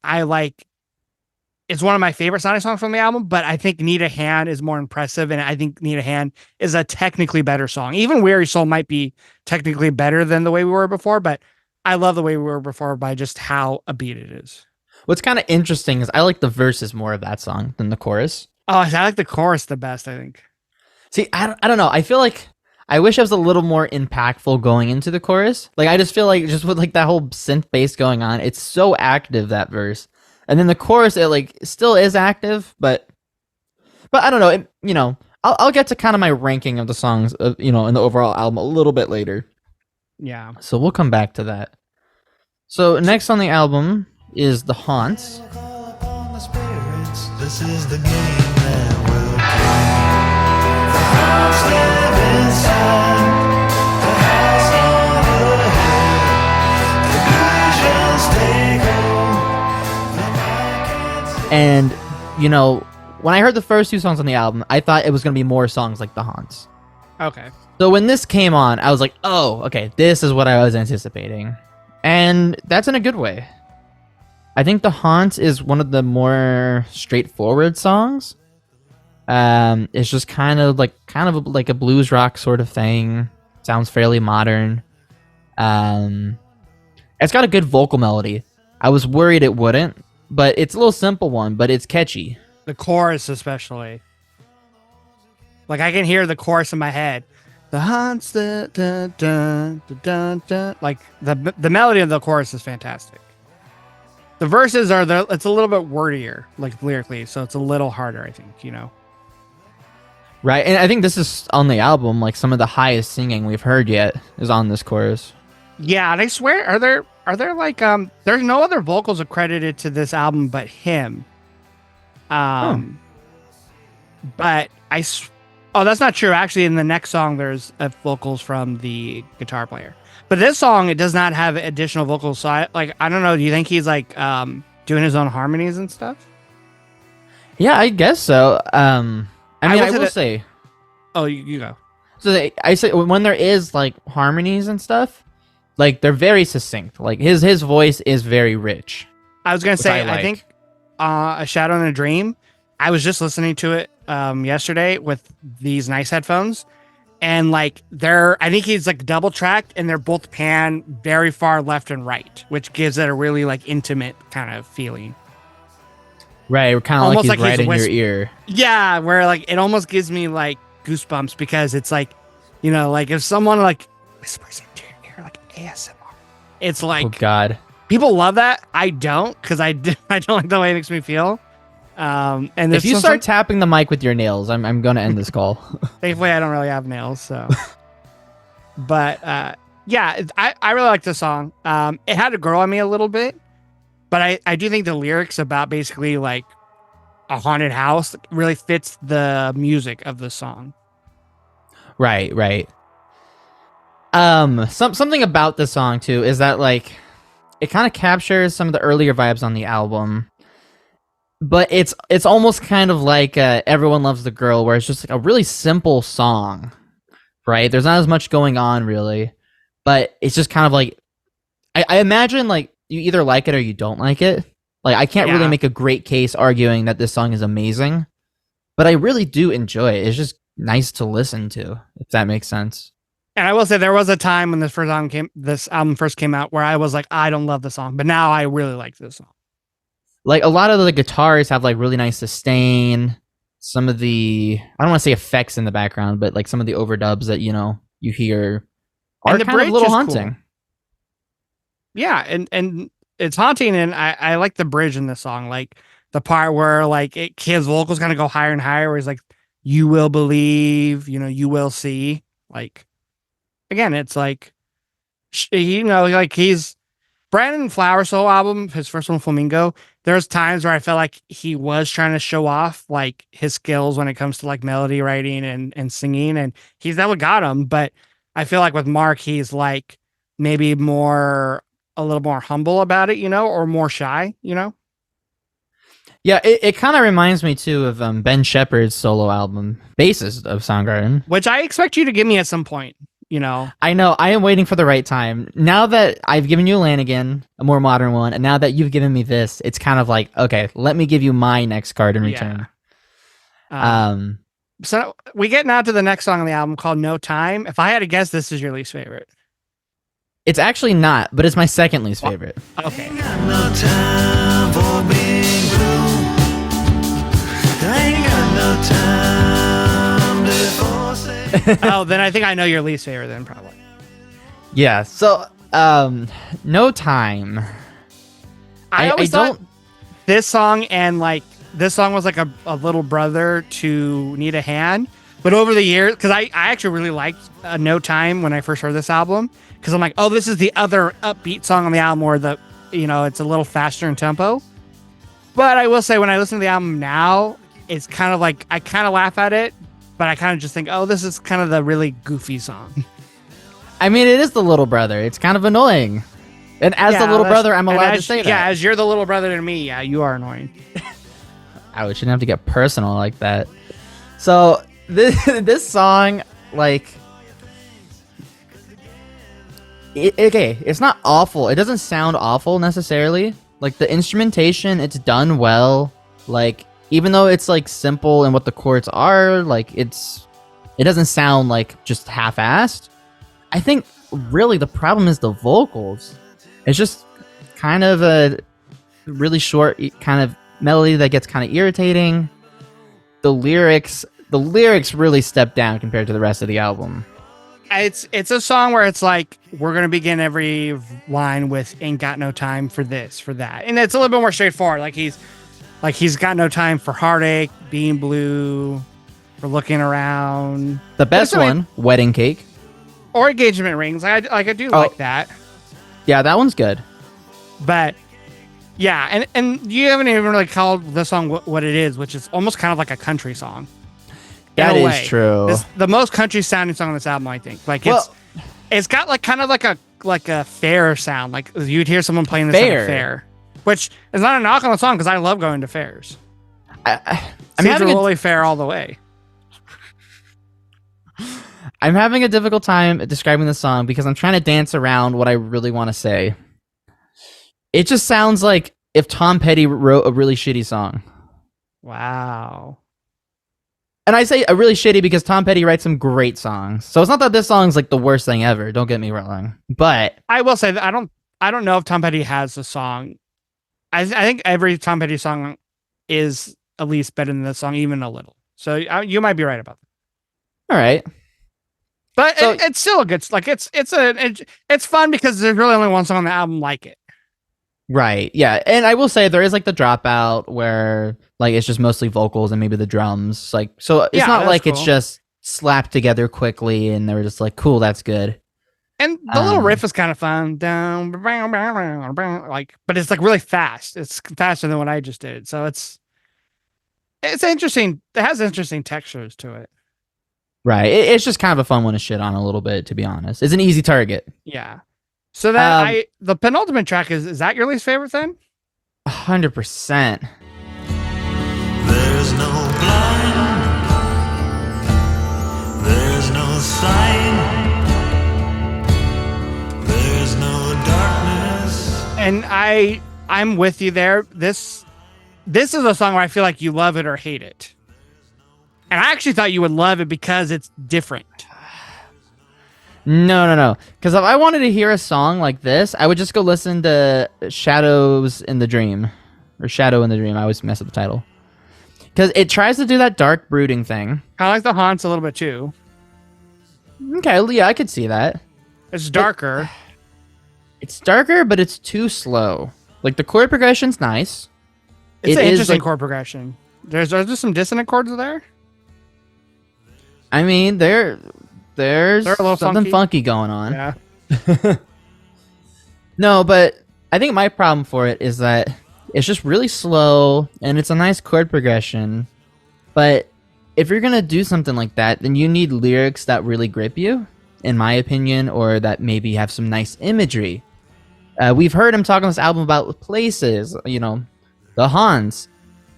it's one of my favorite sounding songs from the album, but I think Need a Hand is more impressive. And I think Need a Hand is a technically better song. Even Weary Soul might be technically better than The Way We Were Before, but I love The Way We Were Before by just how upbeat it is. What's kind of interesting is I like the verses more of that song than the chorus. Oh, I like the chorus the best, I think. See, I don't know. I feel like I wish I was a little more impactful going into the chorus. Like, I just feel like just with like that whole synth bass going on, it's so active, that verse. And then the chorus, it like still is active, but I don't know. I'll get to kind of my ranking of the songs, in the overall album a little bit later. Yeah. So we'll come back to that. So next on the album is The Haunts. Call upon the spirits. This is the game that will play. The house live inside. The house on the hill. The visions take hold. The mind can't see. And when I heard the first 2 songs on the album, I thought it was going to be more songs like The Haunts. Okay. So when this came on, I was like, oh, okay, this is what I was anticipating. And that's in a good way. I think The Haunts is one of the more straightforward songs. It's just kind of like a blues rock sort of thing. Sounds fairly modern. It's got a good vocal melody. I was worried it wouldn't, but it's a little simple one, but it's catchy. The chorus especially. Like I can hear the chorus in my head. The haunts, like the melody of the chorus is fantastic. The verses it's a little bit wordier, like lyrically, so it's a little harder, I think, Right, and I think this is on the album, like some of the highest singing we've heard yet is on this chorus. Yeah, and I swear, are there like there's no other vocals accredited to this album but him. But oh, that's not true. Actually, in the next song, there's vocals from the guitar player. But this song, it does not have additional vocals. So I don't know. Do you think he's like doing his own harmonies and stuff? Yeah, I guess so. I will say. Oh, you go. So I say when there is like harmonies and stuff, like they're very succinct. Like his voice is very rich. I was gonna say, I think A Shadow in a Dream. I was just listening to it yesterday with these nice headphones, and like I think he's like double tracked, and they're both pan very far left and right, which gives it a really like intimate kind of feeling. Right, kind of like he's right in your ear. Yeah, where like it almost gives me like goosebumps because it's like, like if someone like whispers into your ear like ASMR, it's like, oh God, people love that. I don't, because I don't like the way it makes me feel. And if you start tapping the mic with your nails, I'm gonna end this call. Thankfully, I don't really have nails, so. But yeah, I really like the song. It had to grow on me a little bit, but I do think the lyrics about basically like a haunted house really fits the music of the song. Right. Something about the song too is that like it kind of captures some of the earlier vibes on the album. But it's almost kind of like Everyone Loves the Girl, where it's just like a really simple song, right? There's not as much going on, really. But it's just kind of like... I imagine, like, you either like it or you don't like it. Like, I can't really make a great case arguing that this song is amazing. But I really do enjoy it. It's just nice to listen to, if that makes sense. And I will say, there was a time when this album first came out where I was like, I don't love the song. But now I really like this song. Like, a lot of the guitars have, like, really nice sustain. Some of the... I don't want to say effects in the background, but, like, some of the overdubs that, you hear are kind of a little haunting. Cool. Yeah, and it's haunting, and I like the bridge in this song. Like, the part where, like, his vocals kind of go higher and higher, where he's like, you will believe, you will see. Like, again, it's like, like, he's... Brandon Flowers' solo album, his first one, Flamingo, there's times where I felt like he was trying to show off like his skills when it comes to like melody writing and singing, and that what got him. But I feel like with Mark, he's like maybe a little more humble about it, or more shy, Yeah, it kind of reminds me too of Ben Shepherd's solo album, Bassist of Soundgarden, which I expect you to give me at some point. I know. I am waiting for the right time. Now that I've given you Lanigan, a more modern one, and now that you've given me this, it's kind of like, okay, let me give you my next card in return. So we get now to the next song on the album called No Time. If I had to guess, this is your least favorite. It's actually not, but it's my second least favorite. Okay. Ain't got no time for being blue. Ain't got no time to force it. Oh, then I think I know your least favorite then, probably. Yeah, so No Time. I always thought this song was like a little brother to Need a Hand. But over the years, because I actually really liked No Time when I first heard this album, because I'm like, oh, this is the other upbeat song on the album where it's a little faster in tempo. But I will say, when I listen to the album now, it's kind of like, I kind of laugh at it, but I kind of just think, oh, this is kind of the really goofy song. I mean, it is the little brother. It's kind of annoying. And as the little brother, I'm allowed to say that. Yeah, as you're the little brother to me, yeah, you are annoying. we shouldn't have to get personal like that. So this song, like, okay, it's not awful. It doesn't sound awful necessarily. Like the instrumentation, it's done well. Like even though it's like simple in what the chords are, like it doesn't sound like just half-assed. I think really the problem is the vocals. It's just kind of a really short kind of melody that gets kind of irritating. The lyrics really step down compared to the rest of the album. It's a song where it's like we're gonna begin every line with "ain't got no time for this, for that," and it's a little bit more straightforward. Like he's got no time for heartache, being blue, for looking around. The best one, Wedding Cake, or Engagement Rings. I do like that. Yeah, that one's good. But yeah, and you haven't even really called the song what it is, which is almost kind of like a country song. That is true. It's the most country sounding song on this album, I think. Like it's got like kind of like a fair sound. Like you'd hear someone playing this at a fair, which is not a knock on the song because I love going to fairs. I'm having a really fair all the way. I'm having a difficult time describing the song because I'm trying to dance around what I really want to say. It just sounds like if Tom Petty wrote a really shitty song. Wow. And I say a really shitty because Tom Petty writes some great songs. So it's not that this song's like the worst thing ever. Don't get me wrong. But I will say that I don't know if Tom Petty has a song. I think every Tom Petty song is at least better than this song, even a little. So you might be right about that. All right. But so, it's still a good, like it's fun because there's really only one song on the album like it. Right. Yeah. And I will say there is like the Dropout where like it's just mostly vocals and maybe the drums. Like so it's not like cool. It's just slapped together quickly and they were just like, cool, that's good. And the little riff is kind of fun. Down like, but it's like really fast. It's faster than what I just did. So it's interesting. It has interesting textures to it. Right. It's just kind of a fun one to shit on a little bit, to be honest. It's an easy target. Yeah. So that the penultimate track is that your least favorite then? 100%. There's no blind, there's no sign, there's no darkness. And I'm with you there. This is a song where I feel like you love it or hate it. And I actually thought you would love it because it's different. No. Because if I wanted to hear a song like this, I would just go listen to Shadows in the Dream. Or Shadow in the Dream. I always mess up the title. Because it tries to do that dark brooding thing. I like the haunts a little bit too. Okay, yeah, I could see that. It's darker. It's darker, but it's too slow. Like the chord progression's nice. It's an interesting chord progression. There's some dissonant chords there. I mean, there's a little something funky going on. Yeah. No, but I think my problem for it is that it's just really slow and it's a nice chord progression. But if you're going to do something like that, then you need lyrics that really grip you, in my opinion, or that maybe have some nice imagery. We've heard him talk on this album about places, the haunts.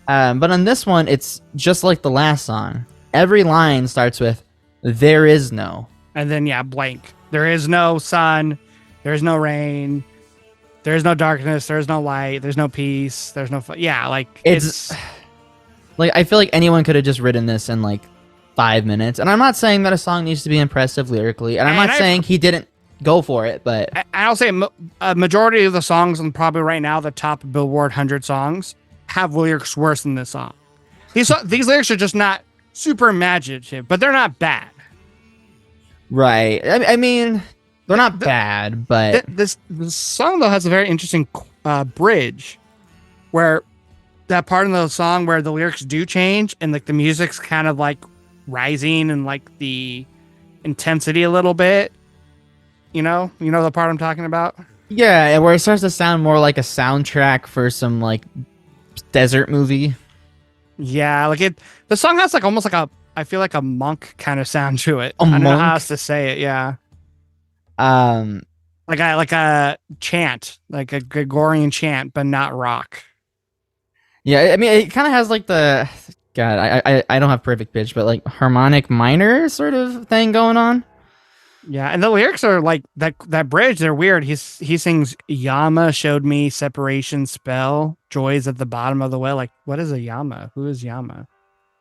But on this one, it's just like the last song. Every line starts with, there is no. And then, blank. There is no sun. There's no rain. There's no darkness. There's no light. There's no peace. There's no... it's... Like, I feel like anyone could have just written this in, 5 minutes. And I'm not saying that a song needs to be impressive lyrically. And I'm not saying he didn't go for it, but... I'll say a majority of the songs, and probably right now, the top Billboard 100 songs, have lyrics worse than this song. These lyrics are just not super imaginative, but they're not bad. Right. I mean, they're not bad, but... This song, though, has a very interesting bridge where that part of the song where the lyrics do change and, the music's kind of, rising and, the intensity a little bit. You know the part I'm talking about? Yeah, where it starts to sound more like a soundtrack for some, desert movie. Yeah, the song has almost I feel like a monk kind of sound to it. I don't know how else to say it. Yeah. Like a chant, like a Gregorian chant, but not rock. Yeah, I mean, it kind of has like the God. I don't have perfect pitch, but like harmonic minor sort of thing going on. Yeah, and the lyrics are like that bridge. They're weird. He sings Yama showed me separation spell, joys at the bottom of the well. Like, what is a Yama? Who is Yama?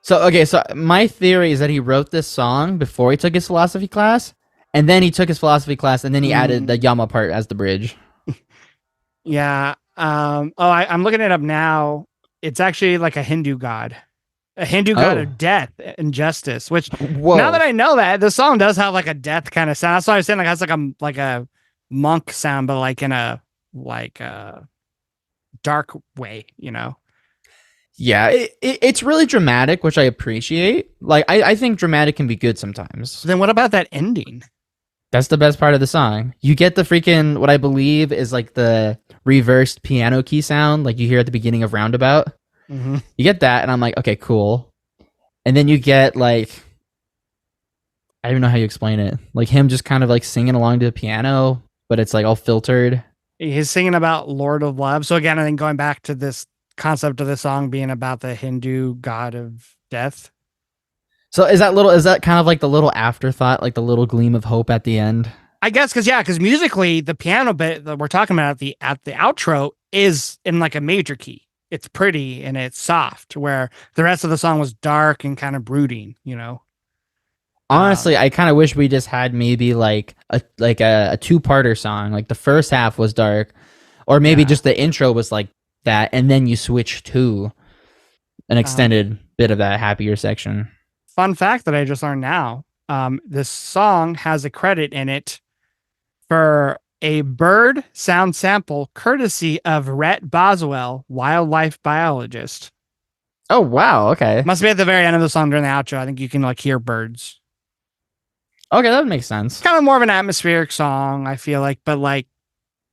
So okay, so my theory is that he wrote this song before he took his philosophy class, and then he took his philosophy class, and then he added the Yama part as the bridge. Yeah. I'm looking it up now. It's actually like a Hindu god. A Hindu god Oh, of death and justice, which now that whoa. I know that, the song does have like a death kind of sound. That's why I was saying like it has like a monk sound, but like in a like a dark way, you know. Yeah, it's really dramatic, which I appreciate. Like, I think dramatic can be good sometimes. Then what about that ending? That's the best part of the song. You get the freaking, what I believe is like the reversed piano key sound, like you hear at the beginning of Roundabout. Mm-hmm. You get that, and I'm like, okay, cool. And then you get like, I don't even know how you explain it. Like him just kind of like singing along to the piano, but it's like all filtered. He's singing about Lord of Love. So again, I think going back to this concept of the song being about the Hindu god of death. So is that kind of like the little afterthought, like the little gleam of hope at the end? I guess because musically the piano bit that we're talking about at the outro is in like a major key. It's pretty and it's soft, where the rest of the song was dark and kind of brooding, you know. Honestly, I kind of wish we just had maybe like a two-parter song. Like the first half was dark, or maybe just the intro was like that, and then you switch to an extended bit of that happier section. Fun fact that I just learned now: this song has a credit in it for a bird sound sample, courtesy of Rhett Boswell, wildlife biologist. Oh wow, okay, Must be at the very end of the song during the outro. I think you can like hear birds. okay, that would make sense. Kind of more of an atmospheric song, I feel like, but like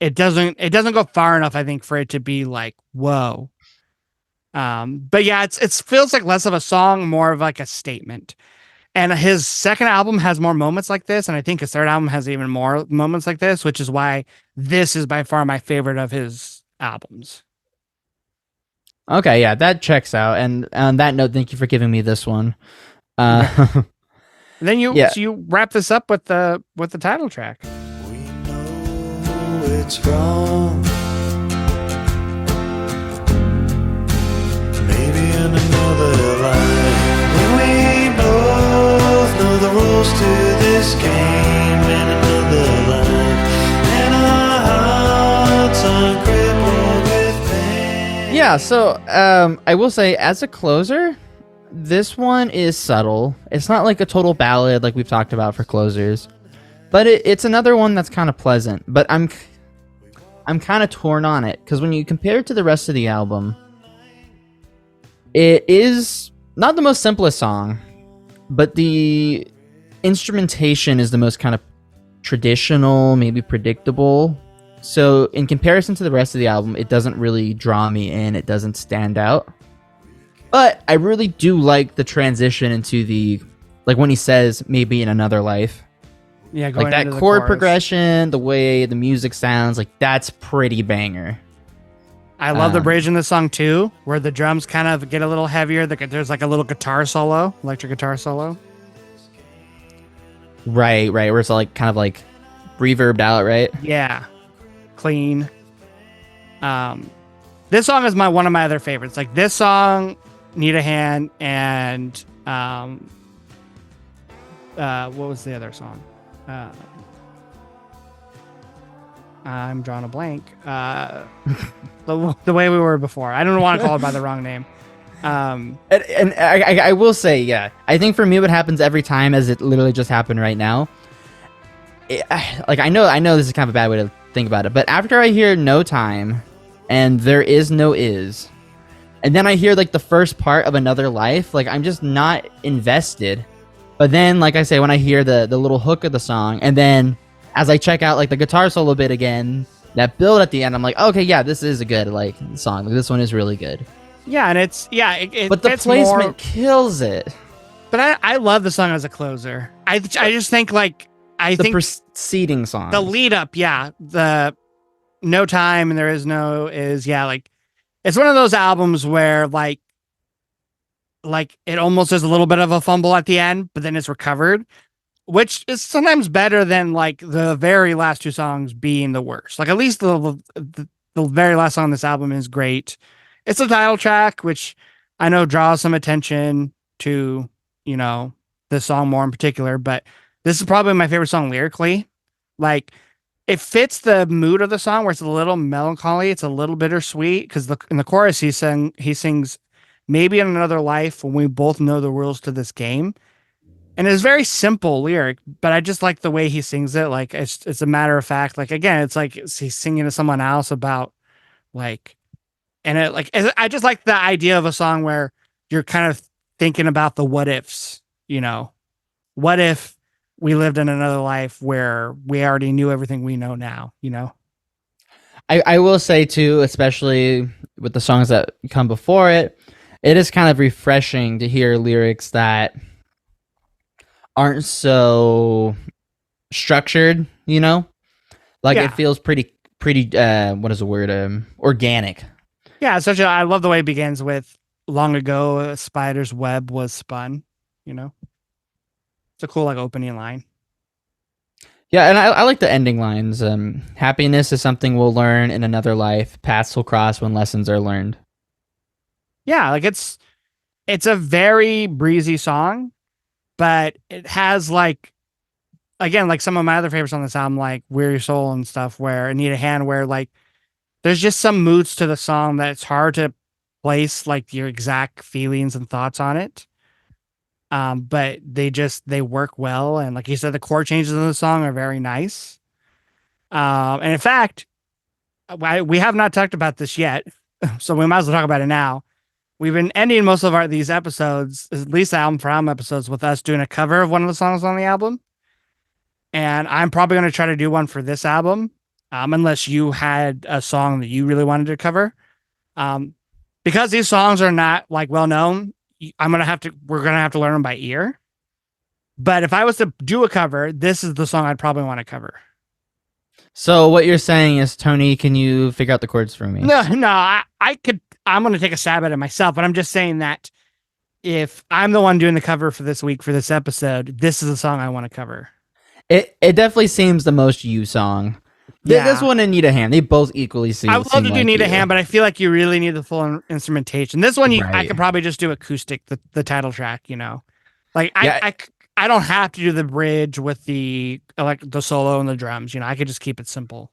it doesn't go far enough, I think, for it to be like whoa. But yeah, it feels like less of a song, more of like a statement. And his second album has more moments like this, and I think his third album has even more moments like this, which is why this is by far my favorite of his albums. Okay, yeah, that checks out. And on that note, thank you for giving me this one. Then you Yeah. so you wrap this up with the title track. We know it's wrong. Maybe in another life, when we both know the rules to this game in another life, and our hearts are crippled with pain. Yeah, so I will say, as a closer, this one is subtle. It's not like a total ballad like we've talked about for closers, but it's another one that's kind of pleasant. But I'm kind of torn on it because when you compare it to the rest of the album, it is not the most simplest song, but the instrumentation is the most kind of traditional, maybe predictable. So in comparison to the rest of the album, it doesn't really draw me in. It doesn't stand out. But I really do like the transition into the, like when he says maybe in another life. Yeah, going Like that into the chord chorus. progression, the way the music sounds, like that's pretty banger. I love the bridge in the song too, where the drums kind of get a little heavier. There's like a little guitar solo, electric guitar solo. Right, where it's like kind of like reverbed out, right? Yeah, clean. This song is one of my other favorites. Like this song, Need a Hand, and what was the other song? I'm drawing a blank. The way we were before. I don't want to call it by the wrong name. And I will say, yeah, I think for me, what happens every time, as it literally just happened right now, like I know this is kind of a bad way to think about it, but after I hear No Time and There Is No Is, and then I hear like the first part of Another Life, like I'm just not invested. But then, like I say, when I hear the little hook of the song, and then as I check out like the guitar solo bit again, that build at the end, I'm like, okay, yeah, this is a good like song. Like, this one is really good. Yeah, and it's But the fits placement more, kills it. but I love the song as a closer. I just think like The think preceding song. the lead up, yeah, the No Time and There Is No Is, yeah, like it's one of those albums where like it almost is a little bit of a fumble at the end, but then it's recovered, which is sometimes better than like the very last two songs being the worst. Like at least the very last song on this album is great. It's the title track, which I know draws some attention to, you know, this song more in particular, but this is probably my favorite song lyrically. Like it fits the mood of the song where it's a little melancholy, it's a little bittersweet because in the chorus he sings maybe in another life when we both know the rules to this game. And it's very simple lyric, but I just like the way he sings it. Like it's a matter of fact. Like again, it's like he's singing to someone else about like, and it like I just like the idea of a song where you're kind of thinking about the what ifs. You know, what if we lived in another life where we already knew everything we know now? You know. I will say too, especially with the songs that come before it, it is kind of refreshing to hear lyrics that aren't so structured, you know? Like Yeah. it feels pretty what is the word? Organic. Yeah, I love the way it begins with long ago a spider's web was spun, you know. It's a cool like opening line. Yeah, and I like the ending lines. Happiness is something we'll learn in another life. Paths will cross when lessons are learned. Yeah, like it's a very breezy song, but it has like again, like some of my other favorites on this album, like Weary Soul and stuff, where I Need a Hand, where like there's just some moods to the song that it's hard to place like your exact feelings and thoughts on it. But they work well, and like you said, the chord changes in the song are very nice. And in fact, we have not talked about this yet, so we might as well talk about it now. We've been ending most of these episodes, at least the album for album episodes, with us doing a cover of one of the songs on the album. And I'm probably going to try to do one for this album, unless you had a song that you really wanted to cover. Because these songs are not like well known, we're gonna have to learn them by ear. But if I was to do a cover, this is the song I'd probably want to cover. So what you're saying is, Tony, can you figure out the chords for me? No, I could. I'm going to take a stab at it myself, but I'm just saying that if I'm the one doing the cover for this week for this episode, this is the song I want to cover. It definitely seems the most you song. Yeah. This one and Need a Hand, they both equally seem. I would love to do like Need a you. Hand, but I feel like you really need the full instrumentation. This one, I Right. could probably just do acoustic, the title track. You know, like Yeah. I don't have to do the bridge with the like the solo and the drums. You know, I could just keep it simple.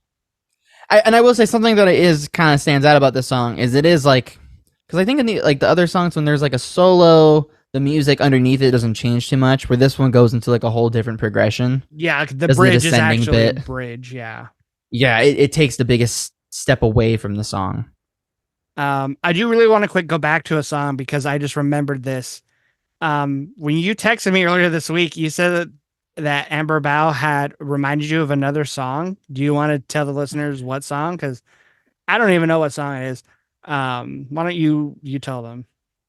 And I will say something that is kind of stands out about this song is it is like, because I think in the other songs when there's like a solo, the music underneath it doesn't change too much. Where this one goes into like a whole different progression. Yeah, the Doesn't the bridge is descending actually a bit. bridge. Yeah. Yeah, it takes the biggest step away from the song. I do really want to go back to a song because I just remembered this. When you texted me earlier this week, you said that Amber Bow had reminded you of another song. Do you want to tell the listeners what song? Because I don't even know what song it is. Why don't you tell them?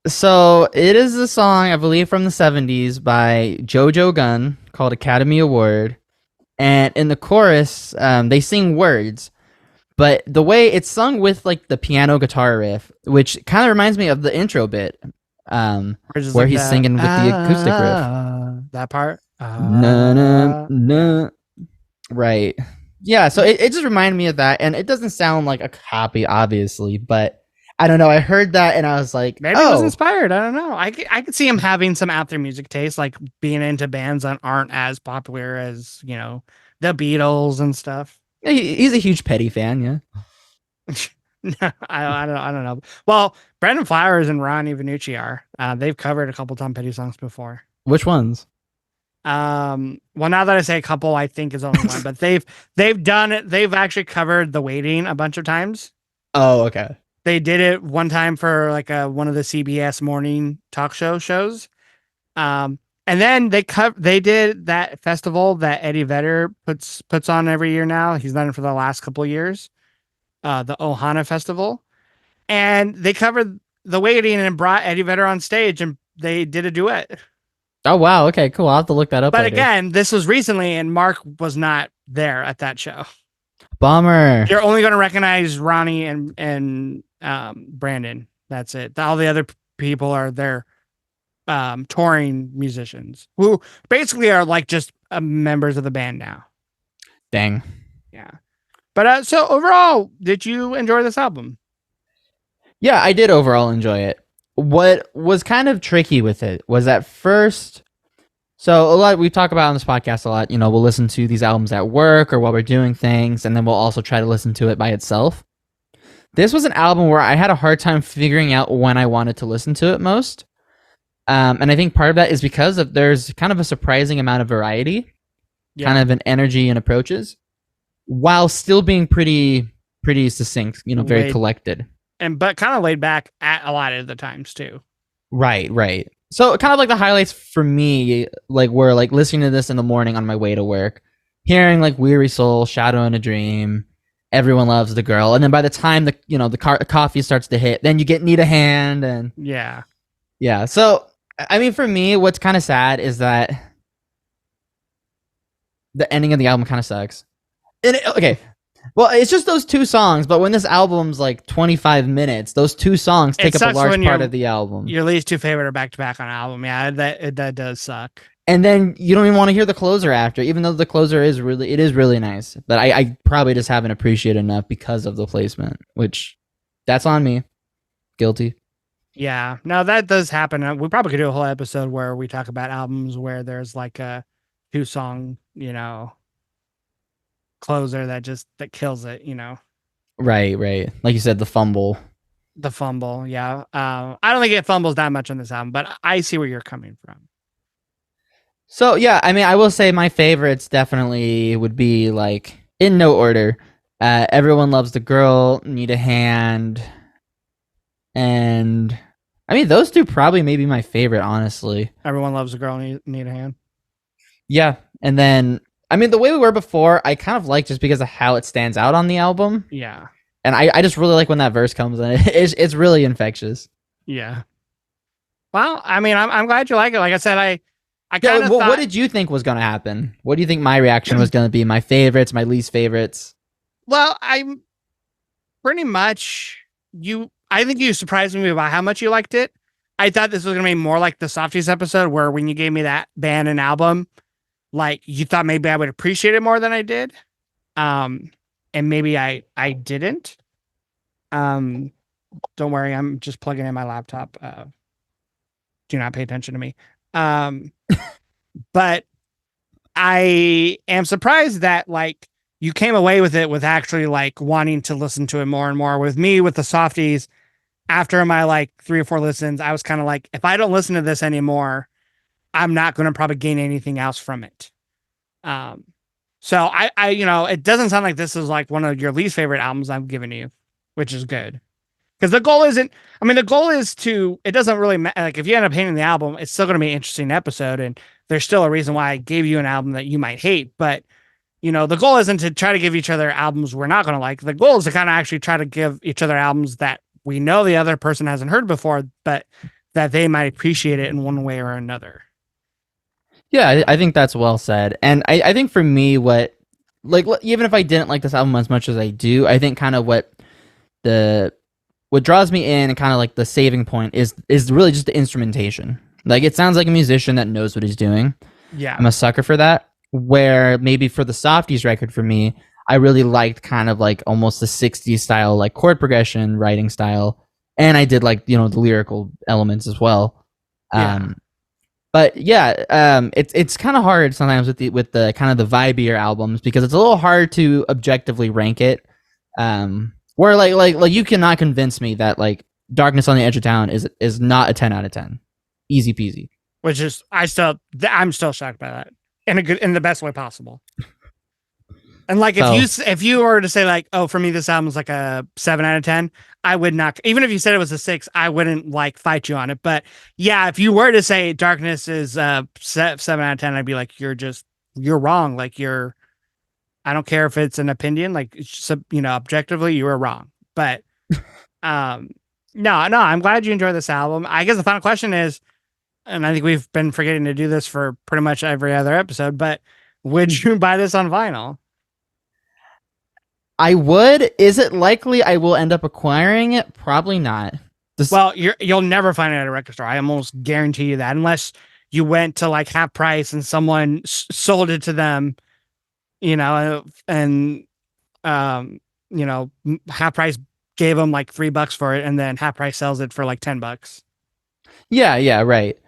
So it is a song, I believe, from the 70s by JoJo Gunn called Academy Award. And in the chorus, they sing words. But the way it's sung with like the piano guitar riff, which kind of reminds me of the intro bit, where Like he's singing with the acoustic riff. That part. Na, na, na. Right. Yeah, so it just reminded me of that. And it doesn't sound like a copy, obviously, but I don't know. I heard that and I was like, Maybe it was inspired. I don't know. I could see him having some out there music taste, like being into bands that aren't as popular as, you know, the Beatles and stuff. Yeah, he's a huge Petty fan, yeah. No, I don't know. Well, Brendan Flowers and Ronnie Vannucci are. They've covered a couple Tom Petty songs before. Which ones? Well, now that I say a couple, I think is only one, but they've done it. They've actually covered The Waiting a bunch of times. Oh, okay. They did it one time for like one of the CBS morning talk shows. And then they did that festival that Eddie Vedder puts on every year now. He's done it for the last couple of years. The Ohana Festival. And they covered The Waiting and brought Eddie Vedder on stage and they did a duet. Oh, wow. Okay, cool. I'll have to look that up But later. again, this was recently and Mark was not there at that show. Bummer. You're only going to recognize Ronnie and Brandon. That's it. All the other people are their touring musicians who basically are like just members of the band now. Dang. Yeah. But so overall, did you enjoy this album? Yeah, I did overall enjoy it. What was kind of tricky with it was at first. So a lot we talk about on this podcast a lot. You know, we'll listen to these albums at work or while we're doing things, and then we'll also try to listen to it by itself. This was an album where I had a hard time figuring out when I wanted to listen to it most. And I think part of that is because there's kind of a surprising amount of variety, kind of an energy and approaches, while still being pretty succinct, very collected. But kind of laid back at a lot of the times too. Right. So kind of like the highlights for me, like were like listening to this in the morning on my way to work, hearing like Weary Soul, Shadow in a Dream, Everyone Loves the Girl, and then by the time the coffee starts to hit, then you get Need a Hand, and yeah. So I mean, for me, what's kind of sad is that the ending of the album kind of sucks. Okay. Well, it's just those two songs, but when this album's like 25 minutes, those two songs take up a large part of the album. Your least two favorite are back to back on an album. Yeah, that does suck. And then you don't even want to hear the closer after, even though the closer is really nice. But I probably just haven't appreciated enough because of the placement, which that's on me. Guilty. Yeah, no, that does happen. We probably could do a whole episode where we talk about albums where there's like a 2-song, closer that kills it, Right. Like you said, the fumble. Yeah. I don't think it fumbles that much on this album, but I see where you're coming from. So yeah, I mean, I will say my favorites definitely would be like in no order. Everyone Loves the Girl, Need a Hand, and I mean those two probably maybe my favorite, honestly. Everyone Loves the Girl, Need a Hand. Yeah, and then I mean the Way We Were Before, I kind of like just because of how it stands out on the album. Yeah, and I just really like when that verse comes in. It's really infectious. Yeah. Well, I mean, I'm glad you like it. Like I said, I kind of what did you think was going to happen? What do you think my reaction was going to be? My favorites, my least favorites? Well, I'm pretty much I think you surprised me about how much you liked it. I thought this was going to be more like the Softies episode where when you gave me that band and album, like you thought maybe I would appreciate it more than I did. And maybe I didn't. Don't worry. I'm just plugging in my laptop. Do not pay attention to me. But I am surprised that like you came away with it with actually like wanting to listen to it more and more. With me, with the Softies, after my like 3 or 4 listens, I was kind of like, if I don't listen to this anymore, I'm not going to probably gain anything else from it. So I it doesn't sound like this is like one of your least favorite albums I've given you, which is good. Because the goal isn't, the goal is it doesn't really matter. Like if you end up hating the album, it's still going to be an interesting episode. And there's still a reason why I gave you an album that you might hate. But, the goal isn't to try to give each other albums we're not going to like. The goal is to kind of actually try to give each other albums that we know the other person hasn't heard before, but that they might appreciate it in one way or another. Yeah, I think that's well said. And I think for me, even if I didn't like this album as much as I do, I think kind of what draws me in and kind of like the saving point is really just the instrumentation. Like it sounds like a musician that knows what he's doing. Yeah. I'm a sucker for that. Where maybe for the Softies record for me, I really liked kind of like almost the 60s style, like chord progression writing style. And I did like, the lyrical elements as well. Yeah. But yeah, it's kind of hard sometimes with the kind of the vibier albums because it's a little hard to objectively rank it. Where like you cannot convince me that like Darkness on the Edge of Town is not a 10 out of 10. Easy peasy. Which is I'm still shocked by that in the best way possible. And like if you were to say like, oh, for me this album is like a 7 out of 10, I would not. Even if you said it was a 6, I wouldn't like fight you on it. But yeah, if you were to say Darkness is 7 out of 10, I'd be like, you're wrong. Like I don't care if it's an opinion. Like objectively, you were wrong. But no, I'm glad you enjoyed this album. I guess the final question is, and I think we've been forgetting to do this for pretty much every other episode, but would you buy this on vinyl? I would. Is it likely I will end up acquiring it? Probably not. Well, you'll never find it at a record store. I almost guarantee you that, unless you went to like half price and someone sold it to them, and half price gave them like $3 for it, and then half price sells it for like $10. Yeah, right.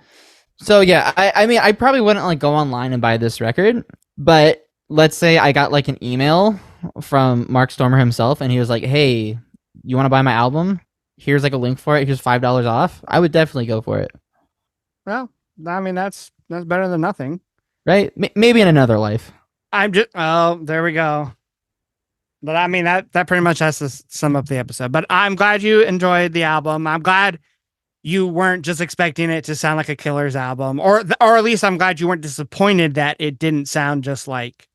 So yeah, I mean, I probably wouldn't like go online and buy this record, but let's say I got like an email from Mark Stoermer himself, and he was like, "Hey, you want to buy my album? Here's like a link for it. Here's $5 off." I would definitely go for it. Well, I mean, that's better than nothing. Right? Maybe in another life. There we go. But I mean, that pretty much has to sum up the episode. But I'm glad you enjoyed the album. I'm glad you weren't just expecting it to sound like a Killers album, or at least I'm glad you weren't disappointed that it didn't sound just like.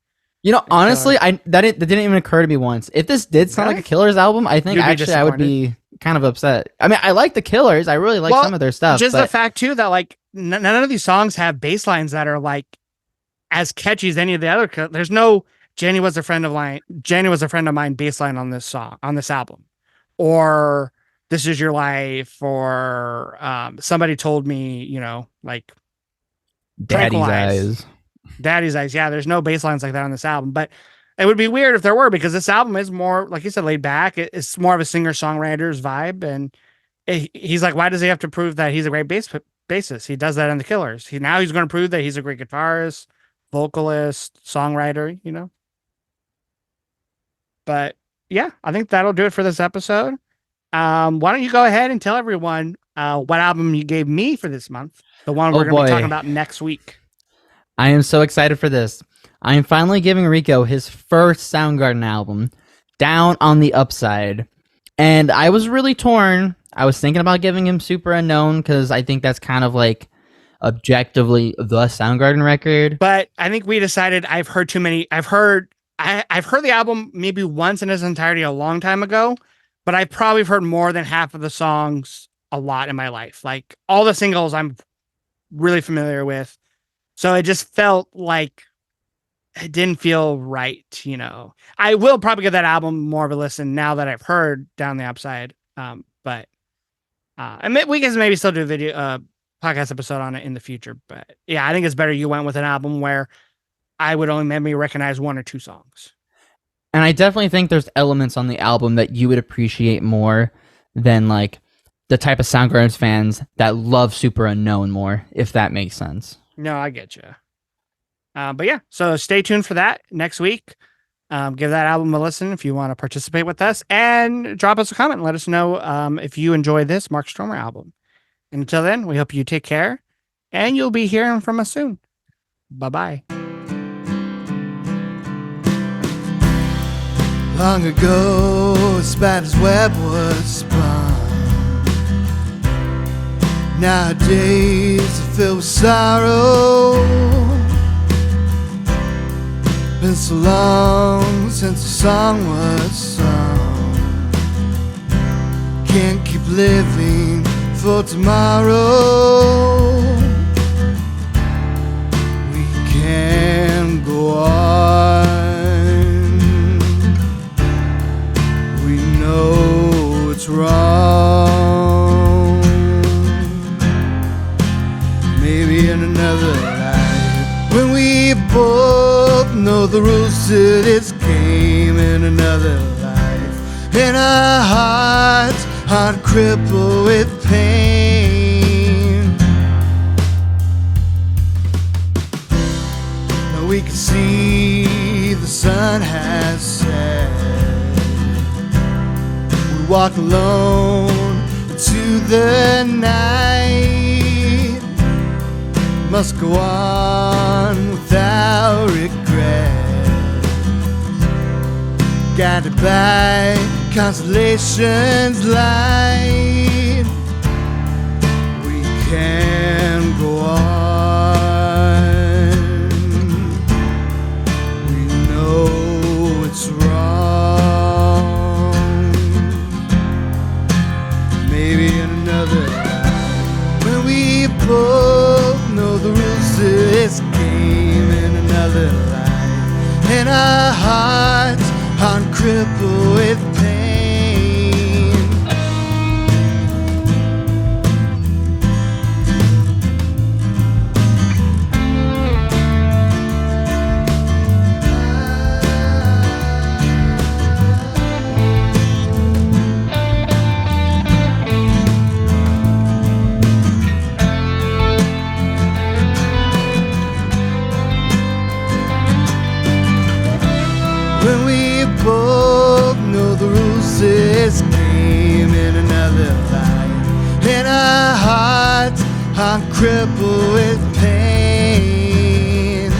Honestly, that didn't even occur to me once. If this did sound like a Killers album, I think actually I would be kind of upset. I mean, I like the Killers. I really like some of their stuff. Just the fact too that like none of these songs have bass lines that are like as catchy as any of the other. There's no Jenny was a friend of mine bass line on this album, or This Is Your Life, or Somebody Told Me, like Daddy's Eyes. Daddy's Eyes. Yeah, there's no bass lines like that on this album, but it would be weird if there were, because this album is more, like you said, laid back. It's more of a singer-songwriter's vibe, and he's like, why does he have to prove that he's a great bassist? He does that in the Killers. He's going to prove that he's a great guitarist, vocalist, songwriter, But yeah, I think that'll do it for this episode. Why don't you go ahead and tell everyone what album you gave me for this month, the one we're going to be talking about next week. I am so excited for this. I am finally giving Rico his first Soundgarden album, Down on the Upside. And I was really torn. I was thinking about giving him Super Unknown because I think that's kind of like objectively the Soundgarden record. But I think we decided I've heard the album maybe once in its entirety a long time ago, but I've probably heard more than half of the songs a lot in my life. Like all the singles I'm really familiar with. So it just felt like it didn't feel right, I will probably give that album more of a listen now that I've heard Down the Upside. And we can maybe still do a video podcast episode on it in the future. But yeah, I think it's better you went with an album where I would only maybe recognize one or two songs. And I definitely think there's elements on the album that you would appreciate more than like the type of Soundgarden fans that love Super Unknown more, if that makes sense. No, I get you. But yeah, so stay tuned for that next week. Give that album a listen if you want to participate with us, and drop us a comment and let us know if you enjoy this Mark Stoermer album. And until then, we hope you take care, and you'll be hearing from us soon. Bye-bye. Long ago, a spider's web was spun. Nowadays, I feel with sorrow. Been so long since a song was sung. Can't keep living for tomorrow. We can go on. We know it's wrong. Maybe in another life, when we both know the rules to this game, in another life, and our hearts aren't crippled with pain. Now we can see the sun has set. We walk alone into the night. Must go on without regret. Guided by constellation's light, we can go on. We know it's wrong. Maybe in another life, when we both know the rules to this game, in another life, and our hearts aren't crippled with pain. When we both know the rules, this game in another life, and our hearts are crippled with pain.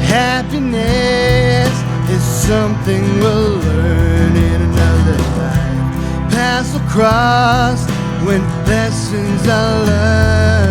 Happiness is something we'll learn in another life. Pass across when lessons are learned.